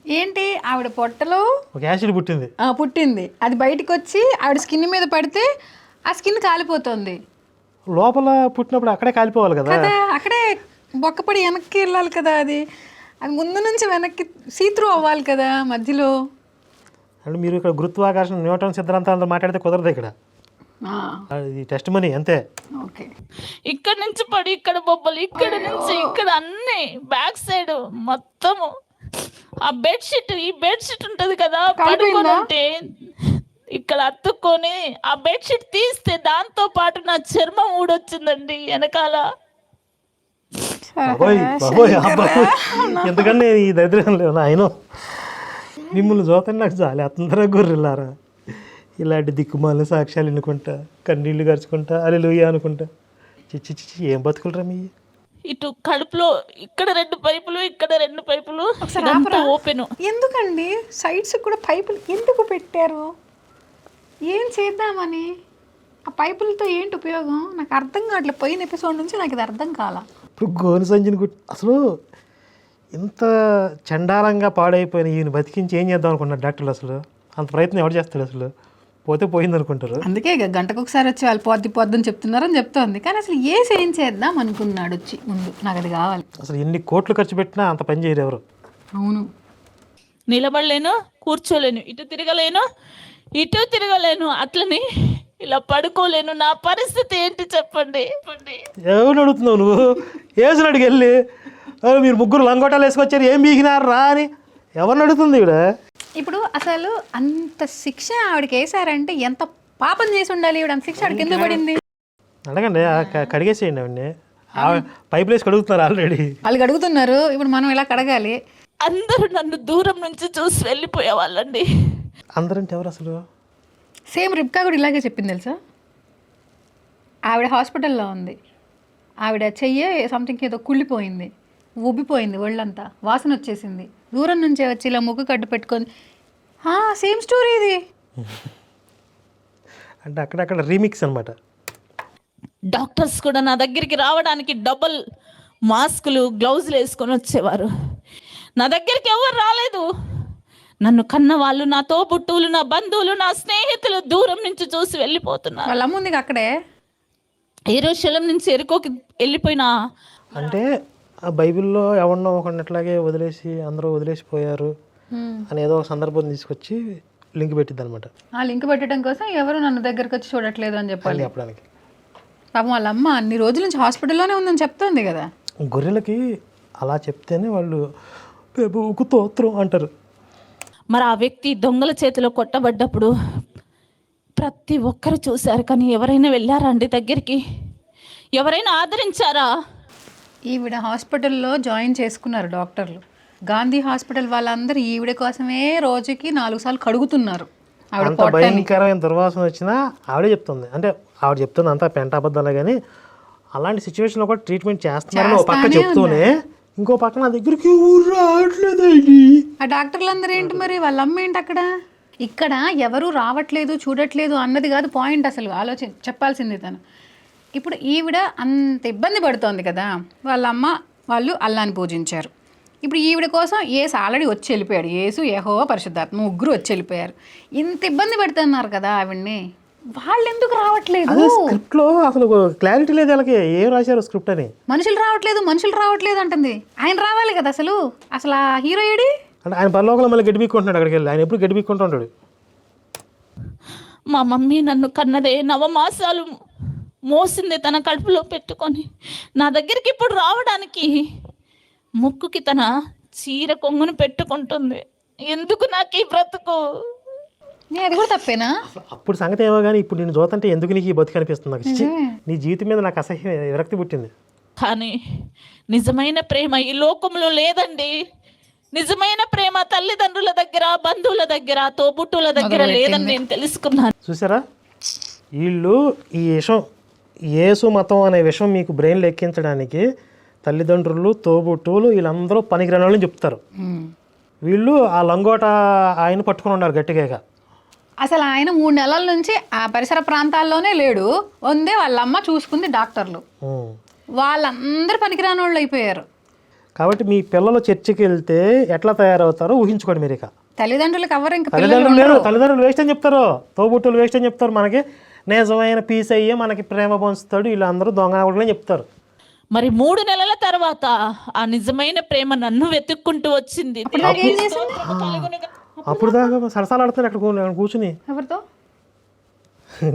ఏంటి ఆవిడ పొట్టలో ఒక యాసిడ్ పుట్టింది. పుట్టింది, అది బయటకు వచ్చి ఆవిడ స్కిన్ మీద పడితే ఆ స్కిన్ కాలిపోతుంది లోపల పుట్టినప్పుడు అక్కడే కాలిపోవాలి కదా. కదా, అక్కడే బొక్కపడి వెనక్కి వెళ్ళాలి కదా, అది అది ముందు నుంచి వెనక్కి సీత్రూ అవ్వాలి కదా మధ్యలో. అంటే మీరు ఇక్కడ గురుత్వాకర్షణ న్యూటన్ సిద్ధాంతాలతో మాట్లాడితే కుదరదు ఇక్కడ. ఇది టెస్ట్ మనీ అంతే. ఓకే, ఇక్కడ నుంచి పడి ఇక్కడ బొబ్బలు, ఇక్కడ నుంచి ఇక్కడ అన్ని బ్యాక్ సైడ్ మొత్తము. ఆ బెడ్షీట్, ఈ బెడ్షీట్ ఉంటది కదా పడుకొని ఉంటే ఇక్కడ అతుక్కొని ఆ బెడ్షీట్ తీస్తే దాంతో పాటు నా చర్మం ఊడొచ్చిందండి వెనకాల. ఎందుకంటే ఈ దరిద్రం లేవు ఆయన మిమ్మల్ని చూతండి నాకు చాలే అతందరూ గొర్రెలారా. ఇలాంటి దిక్కుమాల సాక్ష్యాలు ఎన్నుకుంటా, కన్నీళ్ళు గరుచుకుంటా, అలెలుయ్య అనుకుంటా. చిచ్చి చిచ్చి ఏం బతుకులరా మీ. ఇటు కడుపులో ఇక్కడ 2 పైపులు, ఇక్కడ 2 పైపులు, ఓపెన్. ఎందుకండి సైడ్స్ కూడా పైపులు ఎందుకు పెట్టారు? ఏం చేద్దామని? ఆ పైపులతో ఏంటి ఉపయోగం? నాకు అర్థం కావట్లేదు. పోయిన ఎపిసోడ్ నుంచి నాకు ఇది అర్థం కాల. ఇప్పుడు గోను సంచిని అసలు ఇంత చండాలంగా పాడైపోయిన ఈయన బతికించి ఏం చేద్దాం అనుకున్నారు డాక్టర్లు? అసలు అంత ప్రయత్నం ఎవరు చేస్తాడు? అసలు పోతే పోయింది అనుకుంటారు. అందుకే గంటకు ఒకసారి వచ్చి వాళ్ళు పొద్దని చెప్తున్నారని చెప్తోంది. కానీ అసలు ఏం చేద్దాం అనుకున్నాడు వచ్చి ముందు? నాకు అది కావాలి. అసలు ఎన్ని కోట్లు ఖర్చు పెట్టినా అంత పని చేయరు ఎవరు. అవును, నిలబడలేను, కూర్చోలేను, ఇటు తిరగలేను, అట్లని ఇలా పడుకోలేను. నా పరిస్థితి ఏంటి చెప్పండి? ఎవరు అడుగుతున్నావు నువ్వు? వేసిన అడిగి వెళ్ళి మీరు ముగ్గురు లంగోటాలు వేసుకొచ్చారు, ఏం బీగినారు రా అని ఎవరిని అడుగుతుంది ఇక్కడ? ఇప్పుడు అసలు అంత శిక్ష ఆవిడకి వేసారంటే ఎంత పాపం చేసి ఉండాలి? ఈవిడ అంత శిక్ష ఆవిడకి ఎందుకు పడింది? అడగండి, కడిగేసేయండి అవన్నీ. పైప్ వేసి కడుగుతున్నారు ఆల్రెడీ. వాళ్ళకి అడుగుతున్నారు, ఇప్పుడు మనం ఇలా కడగాలి. అందరూ నన్ను దూరం నుంచి చూసి వెళ్ళిపోయే వాళ్ళండి. అందరంటే ఎవరు అసలు? సేమ్ రిబ్కా కూడా ఇలాగే చెప్పింది తెలుసా. ఆవిడ హాస్పిటల్లో ఉంది, ఆవిడ చెయ్యి సంథింగ్ ఏదో కుళ్ళిపోయింది, ఉబ్బిపోయింది, ఒళ్ళంతా వాసన వచ్చేసింది. దూరం నుంచే వచ్చి ఇలా ముగ్గు కట్టు పెట్టుకొని సేమ్ స్టోరీ ఇది. అంటే అక్కడక్కడ రీమిక్స్ అనమాట. డాక్టర్స్ కూడా నా దగ్గరికి రావడానికి డబుల్ మాస్కులు, గ్లౌజులు వేసుకొని వచ్చేవారు. నా దగ్గరికి ఎవరు రాలేదు. నన్ను కన్న వాళ్ళు, నా తోబుట్టువులు, నా బంధువులు, నా స్నేహితులు దూరం నుంచి చూసి వెళ్ళిపోతున్నారు. వాళ్ళ అమ్మ ఉంది అక్కడే. యెరూషలేం నుంచి ఎరుకోకి వెళ్ళిపోయినా అంటే ఆ బైబిల్లో ఎవరినో ఒకరినట్లాగే వదిలేసి అందరూ వదిలేసిపోయారు అని ఏదో ఒక సందర్భం తీసుకొచ్చి లింక్ పెట్టిద్ది అనమాట. ఆ లింక్ పెట్టడం కోసం ఎవరు నన్ను దగ్గరకు వచ్చి చూడట్లేదు అని చెప్పాలి చెప్పడానికి. పాపం వాళ్ళ అమ్మ అన్ని రోజుల నుంచి హాస్పిటల్లోనే ఉందని చెప్తోంది కదా. గొర్రెలకి అలా చెప్తేనే వాళ్ళు పెబుకు తోత్రం అంటారు. మరి ఆ వ్యక్తి దొంగల చేతిలో కొట్టబడ్డప్పుడు ప్రతి ఒక్కరు చూశారు, కానీ ఎవరైనా వెళ్ళారా అండి దగ్గరికి? ఎవరైనా ఆదరించారా? ఈవిడ హాస్పిటల్లో జాయిన్ చేసుకున్నారు డాక్టర్లు. గాంధీ హాస్పిటల్ వాళ్ళందరూ ఈవిడ కోసమే రోజుకి 4 సార్లు కడుగుతున్నారు. అంత భయంకరమైన దుర్వాసన వచ్చినా ఆవిడే చెప్తుంది. అంటే ఆవిడ చెప్తుంది అంతా పెంట అబద్ధాలే, కానీ అలాంటి సిచ్యువేషన్లో కూడా ట్రీట్మెంట్ చేస్తున్నారని ఒక పక్క చెప్తూనే ఇంకో పక్క నా దగ్గరికి రావట్లేదండి. ఆ డాక్టర్లు అందరూ ఏంటి మరి? వాళ్ళ అమ్మ ఏంటి అక్కడ? ఇక్కడ ఎవరు రావట్లేదు, చూడట్లేదు అన్నది కాదు పాయింట్. అసలు చెప్పాల్సింది తను. ఇప్పుడు ఈవిడ అంత ఇబ్బంది పడుతోంది కదా, వాళ్ళ అమ్మ వాళ్ళు అల్లాని పూజించారు. ఇప్పుడు ఈవిడ కోసం యేసు ఆల్రెడీ వచ్చి వెళ్ళిపోయాడు. యేసు, యెహోవా, పరిశుద్ధాత్మ ముగ్గురు వచ్చి వెళ్ళిపోయారు. ఇంత ఇబ్బంది పెడుతున్నారు కదా ఆవిడ్ని, వాళ్ళు ఎందుకు రావట్లేదు? స్క్రిప్ట్ లో అసలు క్లారిటీ లేదు వాళ్ళకి, ఏం రాశారు స్క్రిప్ట్ అని. మనుషులు రావట్లేదు అంటుంది. ఆయన రావాలి కదా అసలు. అసలు ఆ హీరో ఏడి? అంటే ఆయన పరలోకంలో మళ్ళీ గడ్డిపీక్కుంటున్నాడు అక్కడికి వెళ్ళి. ఆయన ఎప్పుడు గడ్డిపీక్కుంటూ ఉంటాడు. మా మమ్మీ నన్ను కన్నదే 9 మాసాలు మోసింది తన కడుపులో పెట్టుకొని. నా దగ్గరికి ఇప్పుడు రావడానికి ముక్కుకి తన చీర కొంగును పెట్టుకుంటుంది. ఎందుకు నాకు ఈ బ్రతుకు? అది కూడా తప్పేనా? అప్పుడు సంగతి ఏమో కానీ ఇప్పుడు నేను చూస్తుంటే ఎందుకు నీకు ఈ బతుకు అనిపిస్తుంది నాకు. నీ జీవితం మీద నాకు అసహ్యం, విరక్తి పుట్టింది. కానీ నిజమైన ప్రేమ ఈ లోకంలో లేదండి. నిజమైన ప్రేమ తల్లిదండ్రుల దగ్గర, బంధువుల దగ్గర, తోబుట్టుల దగ్గర లేదని నేను తెలుసుకున్నాను. చూసారా, వీళ్ళు ఈ విషయం యేసు మతం అనే విషయం మీకు బ్రెయిన్లో ఎక్కించడానికి తల్లిదండ్రులు, తోబుట్టువులు వీళ్ళందరూ పనికిరాని వాళ్ళని చెప్తారు. వీళ్ళు ఆ లంగోట ఆయన పట్టుకుని ఉన్నారు గట్టిగా. అసలు ఆయన 3 నెలల నుంచి ఆ పరిసర ప్రాంతాల్లోనే లేడు. వాళ్ళ అమ్మ చూసుకుంది డాక్టర్లు. వాళ్ళందరూ పనికిరాని వాళ్ళు అయిపోయారు. కాబట్టి మీ పిల్లలు చర్చికి వెళ్తే ఎట్లా తయారవుతారో ఊహించుకోండి మీరు ఇక. తల్లిదండ్రులకు ఎవరు ఇంకా తల్లిదండ్రులు లేరు, తల్లిదండ్రులు వేస్ట్ అని చెప్తారు, తోబుట్టులు వేస్ట్ అని చెప్తారు, మనకి నిజమైన పీస్ అయ్యే మనకి ప్రేమ పంచుతాడు, వీళ్ళందరూ దొంగ చెప్తారు. మరి 3 నెలల తర్వాత ఆ నిజమైన ప్రేమ నన్ను వెతుక్కుంటూ వచ్చింది. అప్పుడు దాకా సరసాలాడుతున్నారు అక్కడ కూర్చుని. ఎవరితో?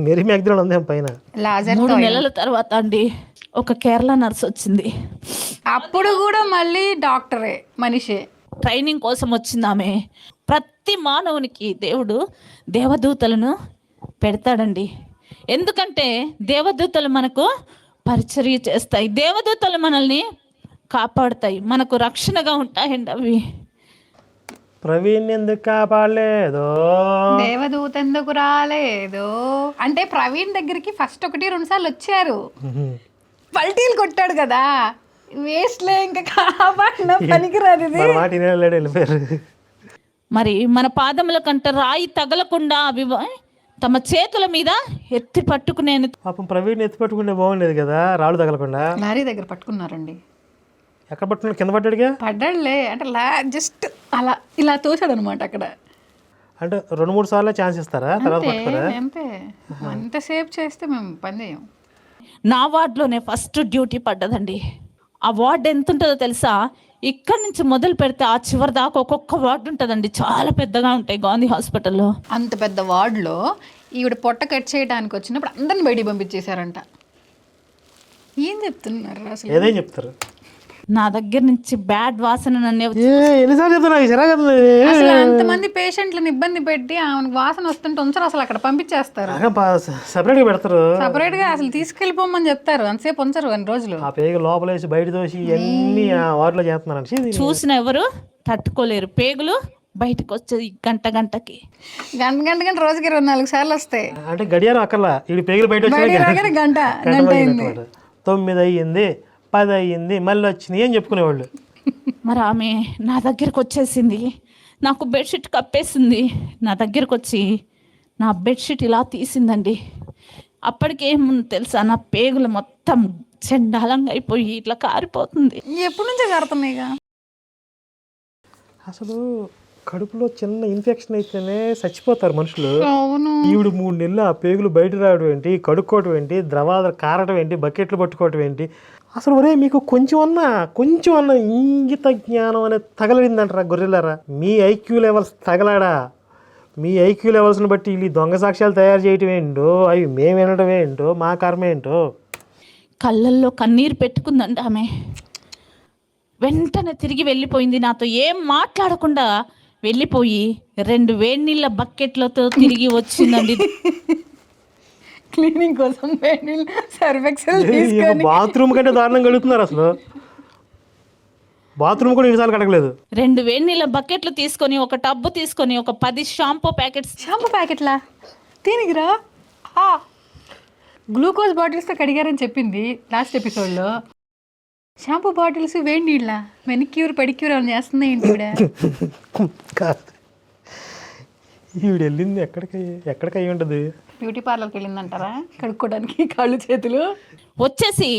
మేరీ మ్యాగ్దలేన్ ఉంది పైన. 3 నెలల తర్వాత అండి ఒక కేరళ నర్స్ వచ్చింది. అప్పుడు కూడా మళ్ళీ డాక్టరే, మనిషే. ట్రైనింగ్ కోసం వచ్చింది ఆమె. ప్రతి మానవునికి దేవుడు దేవదూతలను పెడతాడండి. ఎందుకంటే దేవదూతలు మనకు పరిచర్య చేస్తాయి, దేవదూతలు మనల్ని కాపాడుతాయి, మనకు రక్షణగా ఉంటాయండి అవి. ప్రవీణ్ ఎందుకు కాపాడలేదు? దేవదూత ఎందుకు రాలేదు అంటే ప్రవీణ్ దగ్గరికి ఫస్ట్ 1-2 సార్లు వచ్చారు, పల్టీలు కొట్టాడు కదా, వేస్ట్లే, ఇంకా కాపాడిన పనికిరాదు ఇది. మన మాట వినేవాళ్ళు వెళ్ళిపోయారు. మరి మన పాదముల కంట రాయి తగలకుండా అవి తమ చేతుల మీద ఎత్తి పట్టుకునే. పాపం ప్రవీణ్ ఎత్తి పట్టుకుంటే బాగుండేది కదా, రాళ్ళు తగలకుండా. లారీ దగ్గర పట్టుకున్నారండి. ఎక్కడ పట్టుకున్నాడు? కింద పడ్డాడుగా. పడ్డాడులే అంటే జస్ట్ అలా ఇలా తోసాడు అనమాట అక్కడ. అంటే 2-3 సార్లు ఛాన్స్ ఇస్తారా, తర్వాత పట్టుకోరా? అంతే, అంతసేపు చేస్తే మేము పని చేయం. నా వార్డులోనే ఫస్ట్ డ్యూటీ పడ్డదండి. ఆ వార్డు ఎంత ఉంటుందో తెలుసా? ఇక్కడి నుంచి మొదలు పెడితే ఆ చివరి దాకా ఒక్కొక్క వార్డు ఉంటుందండి, చాలా పెద్దగా ఉంటాయి గాంధీ హాస్పిటల్లో. అంత పెద్ద వార్డులో ఈవిడ పొట్ట కట్ చేయడానికి వచ్చినప్పుడు అందరిని బయటికి పంపించేశారంట. ఏం చెప్తున్నారు అసలు? ఏదేం చెప్తారు. నా దగ్గర నుంచి బ్యాడ్ వాసన నన్ను ఎన్నిసార్లు చెప్తున్నా, అసలు అంతమంది పేషెంట్లను ఇబ్బంది పెట్టి ఆమెకు వాసన వస్తుంటే ఉంచరు, అసలు అక్కడ పంపించేస్తారు, సపరేట్గా పెడతారు, సపరేట్ గా అసలు తీసుకెళ్ళిపోమని చెప్తారు, అంతసేపు ఉంచరు 2 రోజులు. ఆ పేగు లోపల వేసి బయట తోసి ఇవన్నీ ఆ వార్డులో చేస్తున్నారండి. చూసిన ఎవరు తట్టుకోలేరు. పేగులు బయటకు వచ్చేది గంటకి గంట రోజుకి 24 సార్లు వస్తాయి. అంటే గడియారం అక్కర్లా, ఈ పేగులు బయట వచ్చి గంట 9 అయ్యింది, 10 అయ్యింది, మళ్ళీ వచ్చినాయి అని చెప్పుకునేవాళ్ళు. మరి ఆమె నా దగ్గరకు వచ్చేసింది, నాకు బెడ్షీట్ కప్పేసింది, నా దగ్గరకు వచ్చి నా బెడ్షీట్ ఇలా తీసిందండి. అప్పటికేముంది తెలుసా, నా పేగులు మొత్తం చెండాలంగా అయిపోయి ఇట్లా కారిపోతుంది. ఎప్పటి నుంచో కారుతున్నాయిగా. అసలు కడుపులో చిన్న ఇన్ఫెక్షన్ అయితేనే చచ్చిపోతారు మనుషులు. అవును. ఈవిడ 3 నెలలు ఆ పేగులు బయట రావడం ఏంటి, కడుక్కోవడం ఏంటి, ద్రవాలు కారడం ఏంటి, బకెట్లు పట్టుకోవడం ఏంటి. అసలు ఒరే మీకు కొంచెం అన్న ఇంగిత జ్ఞానం అనేది తగలడిందంటారా గొర్రెలారా? మీ ఐక్యూ లెవెల్స్ తగలాడా? మీ ఐక్యూ లెవెల్స్ని బట్టి వీళ్ళు దొంగ సాక్ష్యాలు తయారు చేయటం ఏంటో, అవి మేము వినడం ఏంటో, మా కర్మ ఏంటో. కళ్ళల్లో కన్నీరు పెట్టుకుందండి ఆమె. వెంటనే తిరిగి వెళ్ళిపోయింది, నాతో ఏం మాట్లాడకుండా వెళ్ళిపోయి 2 వేడి నీళ్ళ బకెట్లతో తిరిగి వచ్చిందండి. క్లీనింగ్ కోసం సర్వెక్సెల్ తీసుకొని బాత్రూమ్ కంటే దారుణం కడుగుతున్నారు. అసలు బాత్రూమ్ కూడా ఎన్నిసార్లు కడగలేదు. 2 వేడి నీళ్ళ బకెట్లు తీసుకొని, ఒక టబ్బు తీసుకొని, ఒక 10 షాంపూ ప్యాకెట్లా తీనిగిరా గ్లూకోజ్ బాటిల్స్తో కడిగారని చెప్పింది లాస్ట్ ఎపిసోడ్లో. షాంపూ బాటిల్స్ వేడి నీళ్ళ మెనిక్యూర్ పెడిక్యూర్ అని చేస్తుంది ఏంటి ఈవిడ? కాదు, ఈవిడ వెళ్ళింది ఎక్కడికి అయ్యి ఉంటుంది? బ్యూటీ పార్లర్కి వెళ్ళిందంటారా కడుక్కోవడానికి కాళ్ళు చేతులు? వచ్చేసి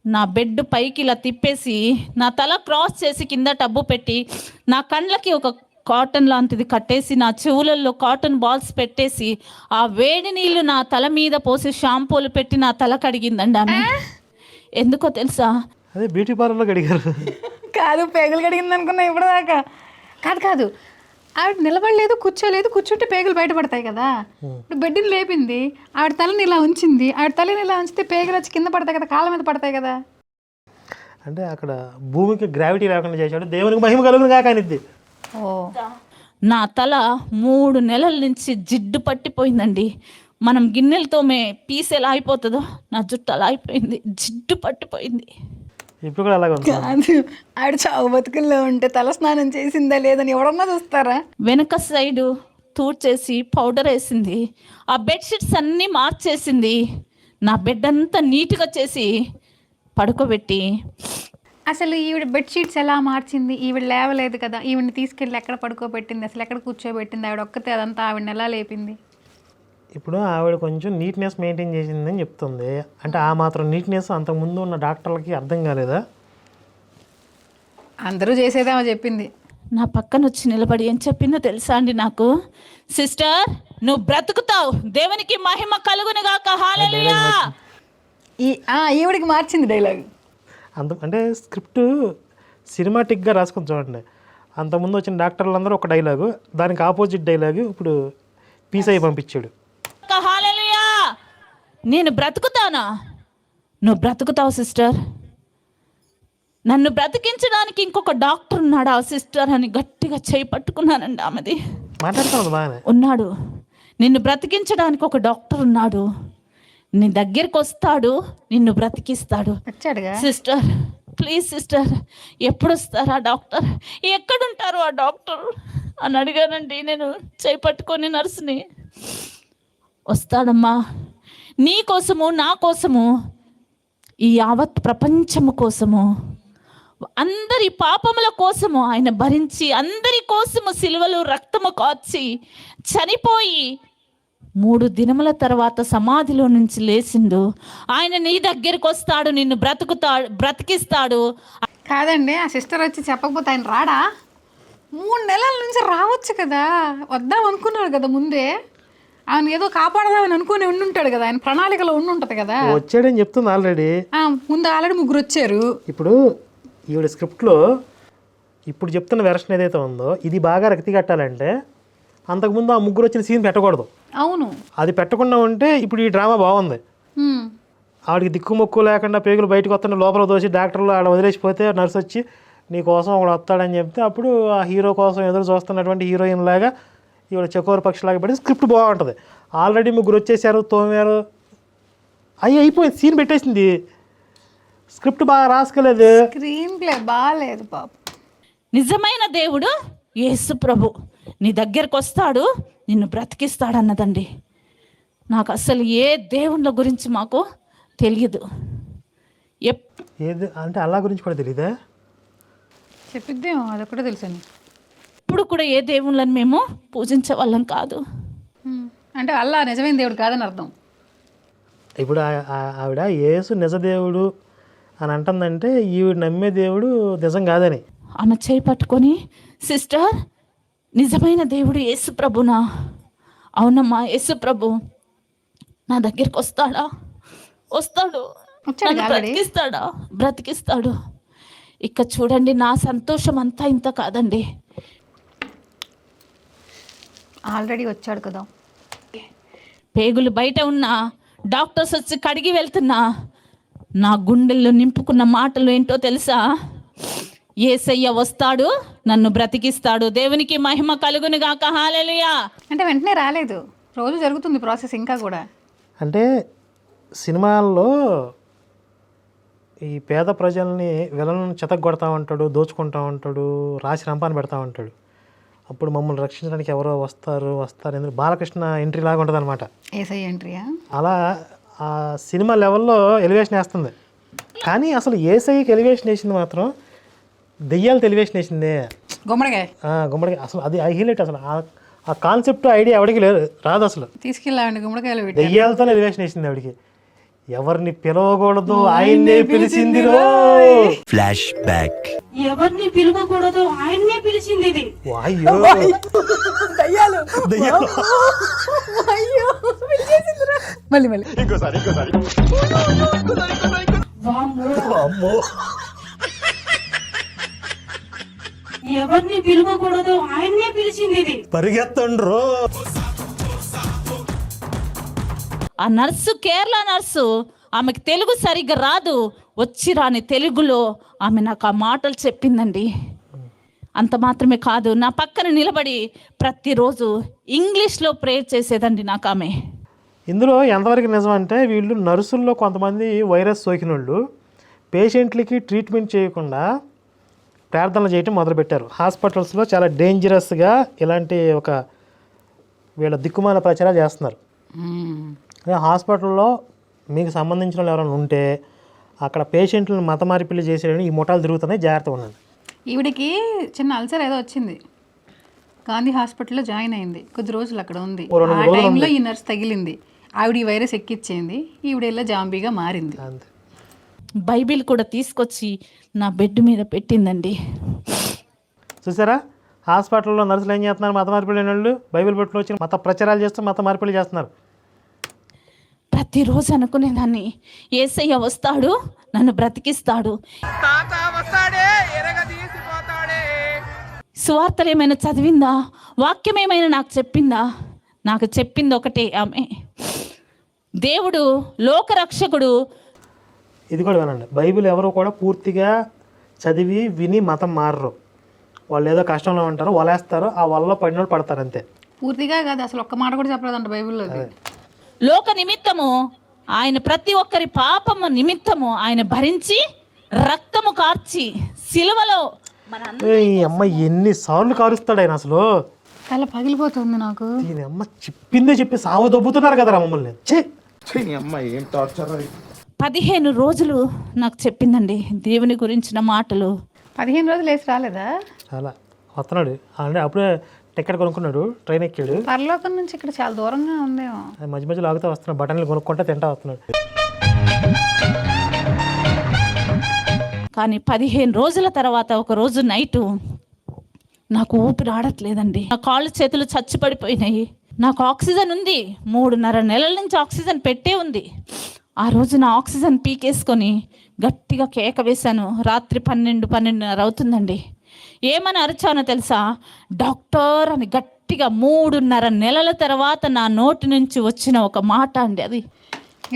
నా బెడ్ పైకి ఇలా తిప్పేసి నా తల క్రాస్ చేసి కింద టబ్బు పెట్టి నా కళ్ళకి ఒక కాటన్ లాంటిది కట్టేసి నా చెవులలో కాటన్ బాల్స్ పెట్టేసి ఆ వేడి నీళ్లు నా తల మీద పోసి షాంపూలు పెట్టి నా తల కడిగిందండి ఆమె. ఎందుకో తెలుసా? అదే బ్యూటీ పార్లర్లో కడిగారు. కాదు, పేగులు కడిగింది అనుకున్నా ఇప్పటిదాకా. కాదు ఆవిడ నిలబడలేదు, కూర్చోలేదు, కూర్చుంటే పేగులు బయటపడతాయి కదా. ఇప్పుడు బెడ్ని లేపింది, ఆవిడ తలని ఇలా ఉంచింది, ఆవిడ తలని ఇలా ఉంచితే పేగులు వచ్చి కింద పడతాయి కదా, కాళ్ళ మీద పడతాయి కదా. అంటే అక్కడ భూమికి గ్రావిటీ లేకుండా చేశాడు, దేవునికి మహిమ కలుగును కాక అనిద్ది. నా తల 3 నెలల నుంచి జిడ్డు పట్టిపోయిందండి. మనం గిన్నెలతో పీస్ ఎలా అయిపోతుందో నా జుట్టు అలా అయిపోయింది, జిడ్డు పట్టిపోయింది. ఇప్పుడు కూడా అలాగే ఉంది. కాదు, ఆవిడ చావు బతుకుల్లో ఉంటే తల స్నానం చేసిందా లేదని ఎవరన్నా చూస్తారా? వెనక సైడు తూడ్చేసి పౌడర్ వేసింది, ఆ బెడ్షీట్స్ అన్నీ మార్చేసింది, నా బెడ్ అంతా నీట్గా చేసి పడుకోబెట్టి. అసలు ఈవిడ బెడ్షీట్స్ ఎలా మార్చింది? ఈవిడ లేవలేదు కదా, ఈవిడని తీసుకెళ్ళి ఎక్కడ పడుకోబెట్టింది, అసలు ఎక్కడ కూర్చోబెట్టింది? ఆవిడ ఒక్కతే అదంతా ఆవిడని ఎలా లేపింది? ఇప్పుడు ఆవిడ కొంచెం నీట్నెస్ మెయింటైన్ చేసిందని చెప్తుంది. అంటే ఆ మాత్రం నీట్నెస్ అంతకుముందు ఉన్న డాక్టర్లకి అర్థం కాలేదా? అందరూ చేసేదేమో చెప్పింది. నా పక్కన వచ్చి నిలబడి ఏం చెప్పిందో తెలుసా అండి నాకు? సిస్టర్, నువ్వు బ్రతుకుతావు, దేవునికి మహిమ కలుగునుగాక, హల్లెలూయా. ఈవిడికి మార్చింది డైలాగ్. అంటే స్క్రిప్ట్ సినిమాటిక్గా రాసుకొని చూడండి. అంతకుముందు వచ్చిన డాక్టర్లు అందరూ ఒక డైలాగు, దానికి ఆపోజిట్ డైలాగు ఇప్పుడు పీస్ అయ్యి పంపించాడు. హల్లెలూయా. నేను బ్రతుకుతానా? నువ్వు బ్రతుకుతావు సిస్టర్. నన్ను బ్రతికించడానికి ఇంకొక డాక్టర్ ఉన్నాడు ఆ సిస్టర్ అని గట్టిగా చేయి పట్టుకున్నానండి. ఆమెది మాట్లాడుతాను బాగానే ఉన్నాడు. నిన్ను బ్రతికించడానికి ఒక డాక్టర్ ఉన్నాడు. నీ దగ్గరికి వస్తాడు, నిన్ను బ్రతికిస్తాడు. వచ్చాడుగా. సిస్టర్ ప్లీజ్ సిస్టర్, ఎప్పుడు వస్తారు ఆ డాక్టర్, ఎక్కడుంటారు ఆ డాక్టర్ అని అడిగానండి నేను చేయి పట్టుకొని నర్సుని. వస్తాడమ్మా, నీ కోసము నా కోసము, ఈ యావత్ ప్రపంచము కోసము, అందరి పాపముల కోసము ఆయన భరించి, అందరి కోసము సిలువలో రక్తము కార్చి చనిపోయి 3 దినముల తర్వాత సమాధిలో నుంచి లేచిండు. ఆయన నీ దగ్గరికి వస్తాడు, నిన్ను బ్రతికిస్తాడు. కాదండి, ఆ సిస్టర్ వచ్చి చెప్పకపోతే ఆయన రాడా? 3 నెలల నుంచి రావచ్చు కదా, వద్దాం అనుకున్నాడు కదా ముందే. ఆయన ఏదో కాపాడదామని అనుకుని ఉండుంటాడు కదా, ఆయన ప్రణాళికలో ఉండుంటది కదా. వచ్చాడని చెప్తుంది ఆల్రెడీ. ముందు ఆల్రెడీ 3 వచ్చారు. ఇప్పుడు ఈవిడ స్క్రిప్ట్లో ఇప్పుడు చెప్తున్న వెర్షన్ ఏదైతే ఉందో ఇది బాగా రక్తి కట్టాలంటే అంతకుముందు ఆ 3 వచ్చిన సీన్ పెట్టకూడదు. అవును, అది పెట్టకుండా ఉంటే ఇప్పుడు ఈ డ్రామా బాగుంది. ఆవిడకి దిక్కుమొక్కు లేకుండా పేగులు బయటకు వస్తుంటే లోపల దోసి డాక్టర్లు ఆడ వదిలేసిపోతే నర్సు వచ్చి నీ కోసం ఒకడు వస్తాడని చెప్తే అప్పుడు ఆ హీరో కోసం ఎదురు చూస్తున్నటువంటి హీరోయిన్ లాగా ఈవిడ చకోర పక్షిలాగా పెట్టి స్క్రిప్ట్ బాగుంటుంది. ఆల్రెడీ 3 వచ్చేసారు, తోమారు, అయిపోయింది, సీన్ పెట్టేసింది. స్క్రిప్ట్ బాగా రాసుకోలేదు, స్క్రీన్ ప్లే బాగాలేదు పాప. నిజమైన దేవుడు యేసు ప్రభు నీ దగ్గరకు వస్తాడు, నిన్ను బ్రతికిస్తాడు అన్నదండి. నాకు అసలు ఏ దేవుళ్ళ గురించి మాకు తెలియదు. ఏది అంటే అల్లా గురించి కూడా తెలీదా? చెప్పిద్దేమో, అదొకటే తెలుసండి. ఇప్పుడు కూడా ఏ దేవుళ్ళని మేము పూజించే వాళ్ళం కాదు. అంటే అల్లా నిజమైన దేవుడు కాదని అర్థం. ఇప్పుడు ఆవిడ యేసు నిజదేవుడు అని అంటుందంటే ఈవిడ నమ్మే దేవుడు నిజం కాదని. ఆమె చేయి పట్టుకొని, సిస్టర్ నిజమైన దేవుడు యేసు ప్రభునా? అవునమ్మా, యేసు ప్రభు నా దగ్గరికి వస్తాడా? వస్తాడు, నన్ను బ్రతికిస్తాడా? బ్రతికిస్తాడు. ఇక చూడండి, నా సంతోషం అంతా ఇంత కాదండి. ఆల్రెడీ వచ్చాడు కదా. పేగులు బయట ఉన్నా, డాక్టర్స్ వచ్చి కడిగి వెళ్తున్నా, నా గుండెల్లో నింపుకున్న మాటలు ఏంటో తెలుసా? యేసయ్య వస్తాడు, నన్ను బ్రతికిస్తాడు, దేవునికి మహిమ కలుగునుగాక, హల్లెలూయా. అంటే వెంటనే రాలేదు, రోజు జరుగుతుంది ప్రాసెస్ ఇంకా కూడా. అంటే సినిమాల్లో ఈ పేద ప్రజల్ని విలలను చెతగొడతా ఉంటాడు, దోచుకుంటా ఉంటాడు, రాసి రంపాన్ని పెడతా ఉంటాడు. అప్పుడు మమ్మల్ని రక్షించడానికి ఎవరో వస్తారు ఎందుకు బాలకృష్ణ ఎంట్రీ లాగా ఉంటుంది అనమాట. ఏసై ఎంట్రీయా? అలా ఆ సినిమా లెవెల్లో ఎలివేషన్ వేస్తుంది. కానీ అసలు ఏసైకి ఎలివేషన్ వేసింది మాత్రం దెయ్యాలతో ఎలివేషన్ వేసింది. గుమ్మడికాయ అసలు అది హైలైట్. అసలు ఆ కాన్సెప్ట్ ఐడియా ఎవరికి లేదు, రాదు అసలు. తీసుకెళ్ళామండి గుమ్మడికాయలు. దెయ్యాలతో ఎలివేషన్ వేసింది ఆవిడికి. ఎవరిని పిలవకూడదు ఆయన్నే పిలిచింది. Flash back. ఎవరిని పిలవకూడదు ఆయన్నే పిలిచింది. ఇది మళ్ళీ ఎవరిని పిలవకూడదు ఆయన్నే పిలిచింది. ఇది పరిగెత్తండ్రు. ఆ నర్సు, కేరళ నర్సు, ఆమెకు తెలుగు సరిగ్గా రాదు, వచ్చి రాని తెలుగులో ఆమె నాకు ఆ మాటలు చెప్పిందండి. అంత మాత్రమే కాదు, నా పక్కన నిలబడి ప్రతిరోజు ఇంగ్లీష్లో ప్రేయర్ చేసేదండి నాకు ఆమె. ఇందులో ఎంతవరకు నిజం అంటే వీళ్ళు నర్సుల్లో కొంతమంది వైరస్ సోకిన వాళ్ళు పేషెంట్లకి ట్రీట్మెంట్ చేయకుండా ప్రార్థనలు చేయటం మొదలుపెట్టారు. హాస్పిటల్స్లో చాలా డేంజరస్గా ఇలాంటి ఒక వీళ్ళ దిక్కుమాల ప్రచారాలు చేస్తున్నారు. హాస్పిటల్లో మీకు సంబంధించిన వాళ్ళు ఎవరైనా ఉంటే అక్కడ పేషెంట్లను మత మార్పిడి చేసేయడం ఈ ముఠాలు తిరుగుతున్నాయి, జాగ్రత్తగా ఉండండి. ఈవిడికి చిన్న అల్సర్ ఏదో వచ్చింది, గాంధీ హాస్పిటల్లో జాయిన్ అయింది, కొద్ది రోజులు అక్కడ ఉంది. ఆ టైంలో ఈ నర్స్ తగిలింది, ఆవిడ ఈ వైరస్ ఎక్కిచ్చేయింది, ఈవిడ ఇలా జాంబీగా మారింది. అంతే. బైబిల్ కూడా తీసుకొచ్చి నా బెడ్ మీద పెట్టిందండి. చూసారా హాస్పిటల్లో నర్సులు ఏం చేస్తున్నారు, మత మార్పిడి వాళ్ళు బైబిల్ పట్టుకుని వచ్చి మత ప్రచారాలు చేస్తూ మత మార్పిడి చేస్తున్నారు. ప్రతిరోజు అనుకునేదాన్ని యేసయ్య వస్తాడు, నన్ను బ్రతికిస్తాడు. సువార్తలు ఏమైనా చదివిందా, వాక్యం ఏమైనా నాకు చెప్పిందా? నాకు చెప్పింది ఒకటే, ఆమె దేవుడు లోకరక్షకుడు. ఇది కూడా వినండి, బైబిల్ ఎవరు కూడా పూర్తిగా చదివి విని మతం మారరు. వాళ్ళు ఏదో కష్టంలో ఉంటారు, వలేస్తారు, ఆ వలలో పడినోళ్ళు పడతారు అంతే. పూర్తిగా కాదు, అసలు ఒక్క మాట కూడా చెప్పలేదంట బైబిల్లో. లోక నిమిత్తము ఆయన ప్రతి ఒక్కరి పాపము నిమిత్తము ఆయన భరించి రక్తము కార్చి సిలువలో ఈ అమ్మ ఎన్నిసార్లు కారుస్తాడు ఆయన అసలు. తల పగిలిపోతుంది నాకు. దీని అమ్మ చెప్పిందే చెప్పి సావ దొబ్బుతున్నారు కదరా మమ్మల్ని. 15 రోజులు నాకు చెప్పిందండి దేవుని గురించిన మాటలు. 15 రోజులు వేసి రాలేదా? చాలా వస్తున్నాడు అంటే అప్పుడే టికెట్ కొనుక్కున్నాడు, ట్రైన్ ఎక్కాడు. పరలోకం నుంచి ఇక్కడ చాలా దూరంగా ఉందేమో. అది మధ్య మధ్యలో ఆగుతూ వస్తున్నాడు, బటన్లు కొనుక్కుంటే తింటా వస్తున్నాడు. కానీ 15 రోజుల తర్వాత ఒక రోజు నైటు నాకు ఊపిరి ఆడట్లేదండి. నా కాళ్ళు చేతులు చచ్చి పడిపోయినాయి. నాకు ఆక్సిజన్ ఉంది, 3.5 నెలల నుంచి ఆక్సిజన్ పెట్టే ఉంది. ఆ రోజు నా ఆక్సిజన్ పీకేసుకొని గట్టిగా కేక వేశాను. రాత్రి 12:30 అవుతుందండి. ఏమని అరిచానో తెలుసా? డాక్టర్ అని గట్టిగా. 3.5 నెలల తర్వాత నా నోటి నుంచి వచ్చిన ఒక మాట అండి అది.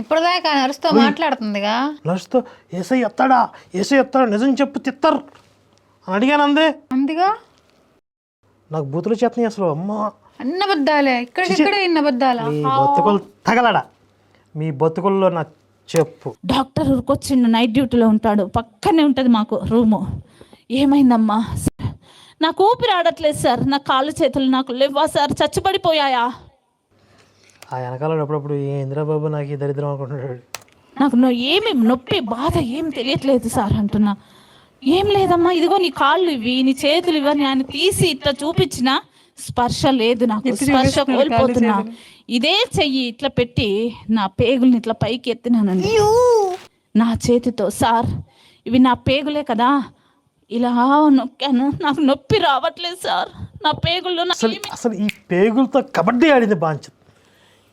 ఇప్పుడుదాకా నర్సుతో మాట్లాడుతుందిగా. నర్సుతో ఏసై ఎత్తాడా, ఏసై ఎత్తాడా, నిజం చెప్పు తిత్తర్ అని అడిగాను. అందే అందుగా నాకు బూతులు చేస్తున్నాయి అసలు. అమ్మ అన్న బద్దాలే, ఇక్కడ ఇన్న బద్దాలా. మీ బతుకులు తగలడా, మీ బతుకుల్లో నాకు చెప్పు. డాక్టర్ ఊరికొచ్చిండు, నైట్ డ్యూటీలో ఉంటాడు, పక్కనే ఉంటుంది మాకు రూము. ఏమైందమ్మా? నాకు ఊపిరి ఆడట్లేదు సార్, నా కాళ్ళు చేతులు నాకు లేవా సార్, చచ్చిపడిపోయాయా? ఆ వెనకాల అప్పుడప్పుడు ఇంద్రబాబు నాకు ఈ దరిద్రం అనుకుంటున్నాడు. నాకు ఏమి నొప్పి బాధ ఏం తెలియట్లేదు సార్ అంటున్నా. ఏం లేదమ్మా, ఇదిగో నీ కాళ్ళు ఇవి, నీ చేతులు ఇవన్నీ ఆయన తీసి ఇట్లా చూపించిన స్పర్శ లేదు, నాకు స్పర్శ కోల్పోతున్నా. ఇదే చెయ్యి ఇట్లా పెట్టి నా పేగుల్ని ఇట్లా పైకి ఎత్తినానండి నా చేతితో. సార్ ఇవి నా పేగులే కదా, ఇలా నొక్కాను, నాకు నొప్పి రావట్లేదు సార్. నా పేగుల్లో అసలు ఈ పేగులతో కబడ్డీ ఆడింది బాంచు.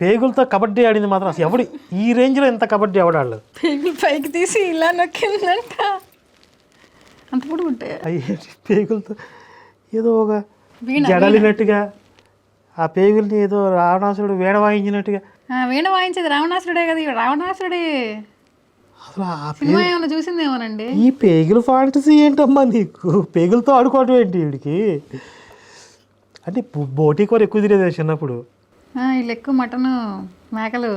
పేగులతో కబడ్డీ ఆడింది మాత్రం అసలు ఎవడు ఈ రేంజ్లో ఎంత కబడ్డీ ఎవడాళ్ళు. పేగులు పైకి తీసి ఇలా నొక్కిందంట. అంత పొడి ఉంటాయి అయ్యే పేగులతో ఏదో ఒక జడలినట్టుగా, ఆ పేగుల్ని ఏదో రావణాసురుడు వీణ వాయించినట్టుగా. వీణ వాయించేది రావణాసురుడే కదా, ఇవి రావణాసురుడే. అసలు ఆ సినిమా ఏమైనా చూసిందేమోనండి. ఈ పేగుల ఫాంటసీ ఏంటమ్మా నీకు? పేగులతో ఆడుకోవడం ఏంటి వీడికి? అంటే బోటీ కూర ఎక్కువ తినేది చిన్నప్పుడు. వీళ్ళు ఎక్కువ మేకలు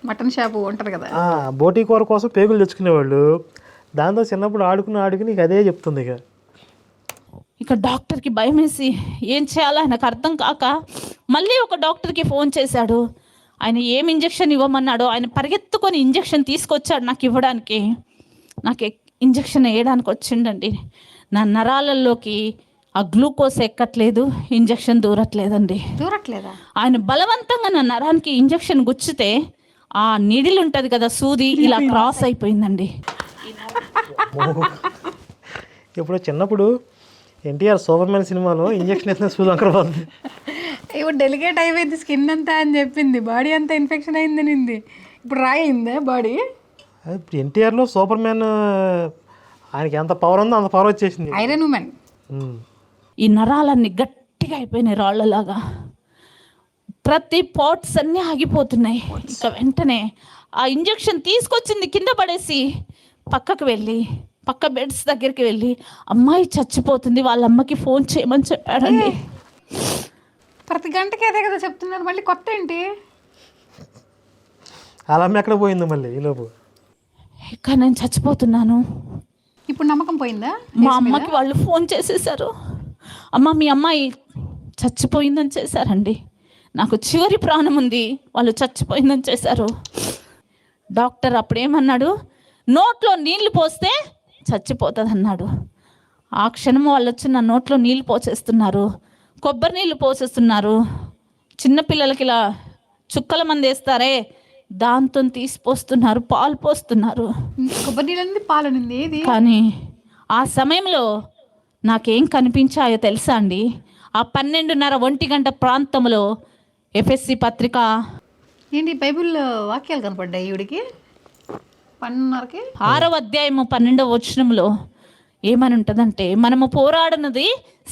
మటన్ షాపు ఉంటారు కదా, బోటీ కూర కోసం పేగులు తెచ్చుకునేవాళ్ళు. దాంతో చిన్నప్పుడు ఆడుకుని అదే చెప్తుంది. ఇక డాక్టర్కి భయం వేసి ఏం చేయాలో ఆయనకు అర్థం కాక మళ్ళీ ఒక డాక్టర్కి ఫోన్ చేశాడు. ఆయన ఏం ఇంజెక్షన్ ఇవ్వమన్నాడో ఆయన పరిగెత్తుకొని ఇంజెక్షన్ తీసుకొచ్చాడు నాకు ఇవ్వడానికి. నాకు ఇంజెక్షన్ వేయడానికి వచ్చిండండి. నా నరాలలోకి ఆ గ్లూకోజ్ ఎక్కట్లేదు, ఇంజెక్షన్ దూరట్లేదండి. దూరట్లేదా? ఆయన బలవంతంగా నా నరానికి ఇంజెక్షన్ గుచ్చితే ఆ నీడిల్ ఉంటుంది కదా, సూది ఇలా క్రాస్ అయిపోయిందండి. ఇప్పుడు చిన్నప్పుడు ఎన్టీఆర్ సూపర్ మ్యాన్ సినిమాలో ఇంజక్షన్ వేసిన సూదంకర పోతుంది. ఇప్పుడు డెలికేట్ అయిపోయింది స్కిన్ అంతా అని చెప్పింది, బాడీ అంతా ఇన్ఫెక్షన్ అయింది. ఇప్పుడు రాయిందే బాడీ. ఇప్పుడు ఎన్టీఆర్లో సూపర్ మ్యాన్ ఆయనకి ఎంత పవర్ ఉందో అంత పవర్ వచ్చేసింది. Iron women. ఈ నరాలన్నీ గట్టిగా అయిపోయినాయి రాళ్లలాగా. ప్రతి పార్ట్స్ అన్నీ ఆగిపోతున్నాయి. ఇక వెంటనే ఆ ఇంజెక్షన్ తీసుకొచ్చింది కింద పడేసి పక్క బెడ్స్ దగ్గరికి వెళ్ళి అమ్మాయి చచ్చిపోతుంది, వాళ్ళ అమ్మకి ఫోన్ చేయమని చెప్పాడండి. ప్రతి గంటకి అదే కదా చెప్తున్నారు, మళ్ళీ కొత్త ఏంటి? అలా ఎక్కడ పోయింది మళ్ళీ ఈలోపు? ఇక నేను చచ్చిపోతున్నాను. ఇప్పుడు నమ్మకం పోయిందా? మా అమ్మకి వాళ్ళు ఫోన్ చేసేసారు. అమ్మ మీ అమ్మాయి చచ్చిపోయిందని చేశారండి. నాకు చివరి ప్రాణం ఉంది, వాళ్ళు చచ్చిపోయిందని చేశారు. డాక్టర్ అప్పుడేమన్నాడు, నోట్లో నీళ్లు పోస్తే చచ్చిపోతుంది అన్నాడు. ఆ క్షణం వాళ్ళు వచ్చి నా నోట్లో నీళ్ళు పోసేస్తున్నారు, కొబ్బరి నీళ్ళు పోసేస్తున్నారు. చిన్నపిల్లలకి ఇలా చుక్కల మంది వేస్తారే దాంతో తీసిపోస్తున్నారు, పాలు పోస్తున్నారు. కొబ్బరి నీళ్ళని పాలనింది ఏది? కానీ ఆ సమయంలో నాకేం కనిపించాయో తెలుసా అండి? ఆ 12:30 1 గంట ప్రాంతంలో ఎఫ్ఎస్సి పత్రిక ఏంటి బైబిల్లో వాక్యాలు కనపడ్డాయి ఈవిడికి 12:30కి? 6వ అధ్యాయము 12వ వచనంలో ఏమని ఉంటుందంటే, మనము పోరాడినది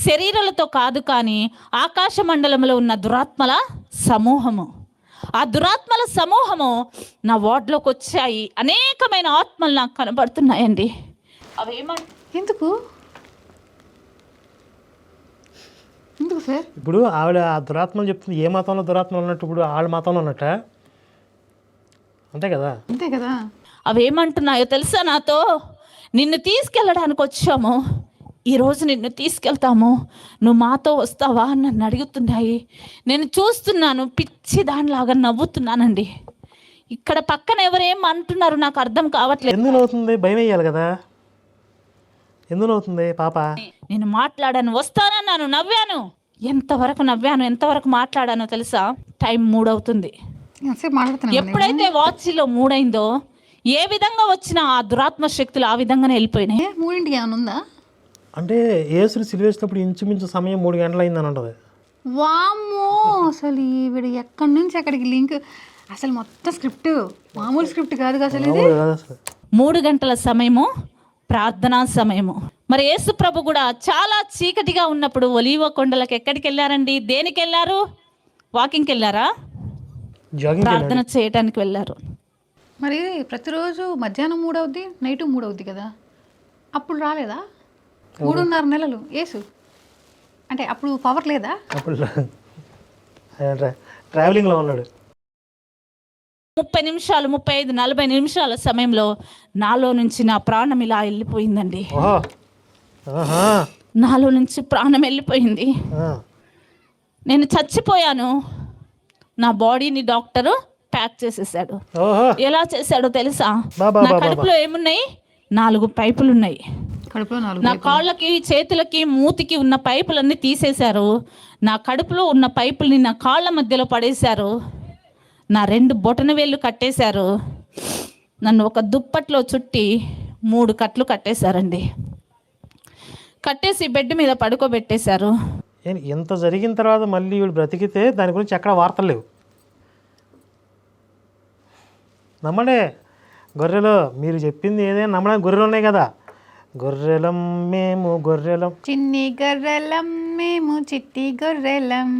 శరీరాలతో కాదు కానీ ఆకాశ మండలంలో ఉన్న దురాత్మల సమూహము. ఆ దురాత్మల సమూహము నా వార్డులోకి వచ్చాయి. అనేకమైన ఆత్మలు నాకు కనబడుతున్నాయండి. ఎందుకు సార్? ఇప్పుడు ఆవిడ ఆ దురాత్మలు చెప్తుంది, ఏ మతంలో దురాత్మలు ఉన్నట్టు ఇప్పుడు వాళ్ళ మతంలో ఉన్నట్ట, అంతే కదా? అంతే కదా. అవేమంటున్నాయో తెలుసా? నాతో నిన్ను తీసుకెళ్ళడానికి వచ్చాము, ఈరోజు నిన్ను తీసుకెళ్తాము, నువ్వు మాతో వస్తావా అని నన్ను అడుగుతున్నాయి. నేను చూస్తున్నాను, పిచ్చి దానిలాగా నవ్వుతున్నానండి. ఇక్కడ పక్కన ఎవరేం అంటున్నారు నాకు అర్థం కావట్లేదు. ఎందుకు అవుతుంది? భయం వేయాలి కదా. ఎందుకు అవుతుంది పాప? నేను మాట్లాడాను, వస్తానన్నాను, నవ్వాను. ఎంతవరకు మాట్లాడానో తెలుసా? టైం 3 అవుతుంది. ఎప్పుడైతే వాచ్లో 3 అయిందో, ఏ విధంగా వచ్చిన ఆ దురాత్మ శక్తులు ఆ విధంగానే వెళ్ళిపోయినాయి. 3ంటికి ఏమైనా ఉందా అంటే యేసుని సిలువేసినప్పుడు ఇంచుమించు సమయం 3 గంటలు అయిందని ఉంటుంది. వామ్మో, అసలు ఈవిడ ఎక్కడి నుంచి ఎక్కడికి లింక్, అసలు మొత్తం స్క్రిప్ట్ మామూలు స్క్రిప్ట్ కాదు అసలు ఇది. 3 గంటల సమయము ప్రార్థనా సమయము. మరి యేసు ప్రభు కూడా చాలా చీకటిగా ఉన్నప్పుడు ఒలీవ కొండలకు ఎక్కడికి వెళ్ళారండి? దేనికి వెళ్ళారు? వాకింగ్కి వెళ్ళారా? ప్రార్థన చేయడానికి వెళ్ళారు. మరి ప్రతిరోజు మధ్యాహ్నం 3 అవుద్ది, నైట్ 3 అవుద్ది కదా, అప్పుడు రాలేదా? 3.5 నెలలు యేసు అంటే అప్పుడు పవర్ లేదా? అప్పుడు ట్రావెలింగ్లో ఉన్నాడు. 30 నిమిషాలు, 35, 40 నిమిషాల సమయంలో నాలో నుంచి నా ప్రాణం ఇలా వెళ్ళిపోయిందండి. నాలో నుంచి ప్రాణం వెళ్ళిపోయింది. నేను చచ్చిపోయాను. నా బాడీని డాక్టరు ప్యాక్ చేసేసాడు. ఎలా చేశాడో తెలుసా? నా కడుపులో ఏమున్నాయి? 4 పైపులు ఉన్నాయి. నా కాళ్ళకి, చేతులకి, మూతికి ఉన్న పైపులన్నీ తీసేశారు. నా కడుపులో ఉన్న పైపుల్ని నా కాళ్ళ మధ్యలో పడేశారు. నా 2 బొటన వేళ్ళు కట్టేశారు. నన్ను ఒక దుప్పట్లో చుట్టి 3 కట్లు కట్టేశారండి. కట్టేసి బెడ్ మీద పడుకోబెట్టేశారు. ఎంత జరిగిన తర్వాత మళ్ళీ వీళ్ళు బ్రతికితే దాని గురించి ఎక్కడ వార్తలు లేవు. నమ్మడే గొర్రెలు, మీరు చెప్పింది ఏదైనా నమ్మడానికి గొర్రెలు ఉన్నాయి కదా. గొర్రెలం మేము, గొర్రెలం, చిన్ని గొర్రెలం మేము, చిట్టి గొర్రెలం.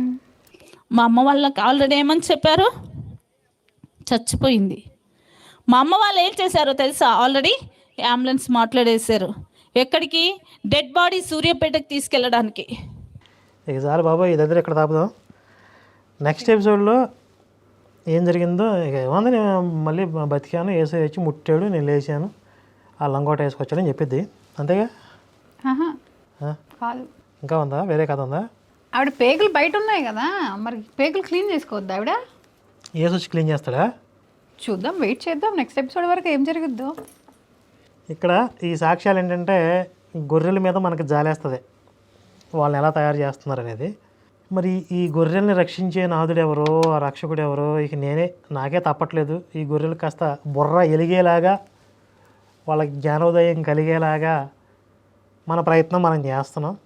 మా అమ్మ వాళ్ళకి ఆల్రెడీ ఏమని చెప్పారు? చచ్చిపోయింది. మా అమ్మ వాళ్ళు ఏం చేశారో తెలుసా? ఆల్రెడీ అంబులెన్స్ మాట్లాడేశారు. ఎక్కడికి? డెడ్ బాడీ సూర్యాపేటకి తీసుకెళ్ళడానికి. ఇక చాలు బాబా, ఈ దగ్గర ఇక్కడ తాపుదాం. నెక్స్ట్ ఎపిసోడ్లో ఏం జరిగిందో ఇక ఏముంది. నేను మళ్ళీ బతికాను, ఏసై వచ్చి ముట్టాడు, నేను లేచాను, ఆ లంగోట వేసుకొచ్చాడని చెప్పిద్ది. అంతేగా? కాదు, ఇంకా ఉందా? వేరే కథ ఉందా? ఆవిడ పేగులు బయట ఉన్నాయి కదా, మరి పేగులు క్లీన్ చేసుకోవద్దు ఆవిడ? ఏసు వచ్చి క్లీన్ చేస్తాడా? చూద్దాం, వెయిట్ చేద్దాం నెక్స్ట్ ఎపిసోడ్ వరకు ఏం జరుగుద్దో. ఇక్కడ ఈ సాక్ష్యాలు ఏంటంటే గొర్రెల మీద మనకి జాలేస్తుంది, వాళ్ళని ఎలా తయారు చేస్తున్నారు అనేది. మరి ఈ గొర్రెల్ని రక్షించే నాదుడు ఎవరో, ఆ రక్షకుడు ఎవరో, ఇక నాకే తప్పట్లేదు. ఈ గొర్రెలు కాస్త బుర్ర ఎలిగేలాగా, వాళ్ళకి జ్ఞానోదయం కలిగేలాగా మన ప్రయత్నం మనం చేస్తున్నాం.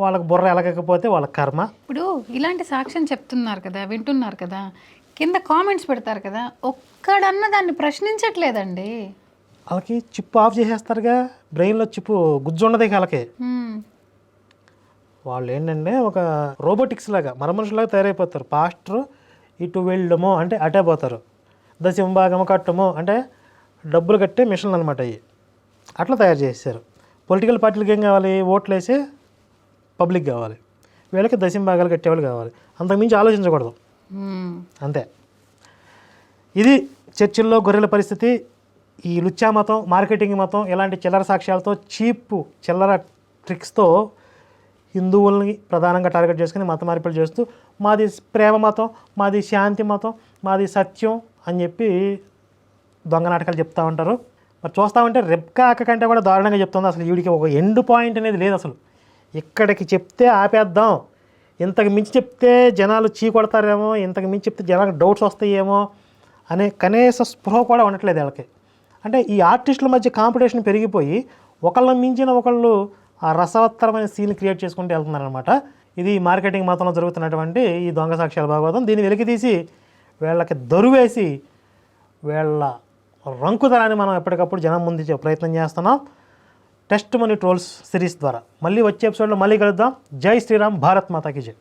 వాళ్ళకి బుర్ర ఎలగకపోతే వాళ్ళ కర్మ. ఇప్పుడు ఇలాంటి సాక్ష్యం చెప్తున్నారు కదా, వింటున్నారు కదా, కింద కామెంట్స్ పెడతారు కదా, ఒక్కడన్నా దాన్ని ప్రశ్నించట్లేదండి. వాళ్ళకి చిప్పు ఆఫ్ చేసేస్తారుగా, బ్రెయిన్లో చిప్పు గుజ్జుండదు వాళ్ళకి. వాళ్ళు ఏంటంటే ఒక రోబోటిక్స్ లాగా, మనుషులాగా తయారైపోతారు. పాస్టర్ ఇటు వెళ్ళడమో అంటే అటే పోతారు, దశంభాగము కట్టమో అంటే డబ్బులు కట్టే మిషన్లు అనమాట అవి. అట్లా తయారు చేశారు. పొలిటికల్ పార్టీలకు ఏం కావాలి? ఓట్లు వేసే పబ్లిక్ కావాలి, వీళ్ళకి దశంభాగాలు కట్టేవాళ్ళు కావాలి. అంతకుమించి ఆలోచించకూడదు, అంతే. ఇది చర్చిల్లో గొర్రెల పరిస్థితి. ఈ లుచ్చా మతం, మార్కెటింగ్ మతం ఇలాంటి చిల్లర సాక్ష్యాలతో, చీప్ చిల్లర ట్రిక్స్తో హిందువుల్ని ప్రధానంగా టార్గెట్ చేసుకుని మత మార్పులు చేస్తూ మాది ప్రేమ మతం, మాది శాంతి మతం, మాది సత్యం అని చెప్పి దొంగ నాటకాలు చెప్తూ ఉంటారు. మరి చూస్తామంటే రెబ్కా అక్క కంటే కూడా దారుణంగా చెప్తుంది. అసలు వీడికి ఒక ఎండ్ పాయింట్ అనేది లేదు. అసలు ఇక్కడికి చెప్తే ఆపేద్దాం, ఇంతకు మించి చెప్తే జనాలు చీ కొడతారేమో, ఇంతకు మించి చెప్తే జనాలకు డౌట్స్ వస్తాయేమో అనే కనీస స్పృహ కూడా ఉండట్లేదు వాళ్ళకి. అంటే ఈ ఆర్టిస్టుల మధ్య కాంపిటీషన్ పెరిగిపోయి ఒకళ్ళని మించిన ఒకళ్ళు ఆ రసవత్తరమైన సీన్ క్రియేట్ చేసుకుంటూ వెళ్తున్నారనమాట. ఇది మార్కెటింగ్ మాత్రంలో జరుగుతున్నటువంటి ఈ దొంగ సాక్ష్యాల భాగవతం. దీన్ని వెలికితీసి వీళ్ళకి దరువేసి వీళ్ళ రంకుదనాన్ని మనం ఎప్పటికప్పుడు జనం ముందు ప్రయత్నం చేస్తున్నాం టెస్ట్ మనీ ట్రోల్స్ సిరీస్ ద్వారా. మళ్ళీ వచ్చే ఎపిసోడ్లో మళ్ళీ కలుద్దాం. జై శ్రీరామ్, భారత్ మాతాకి జై.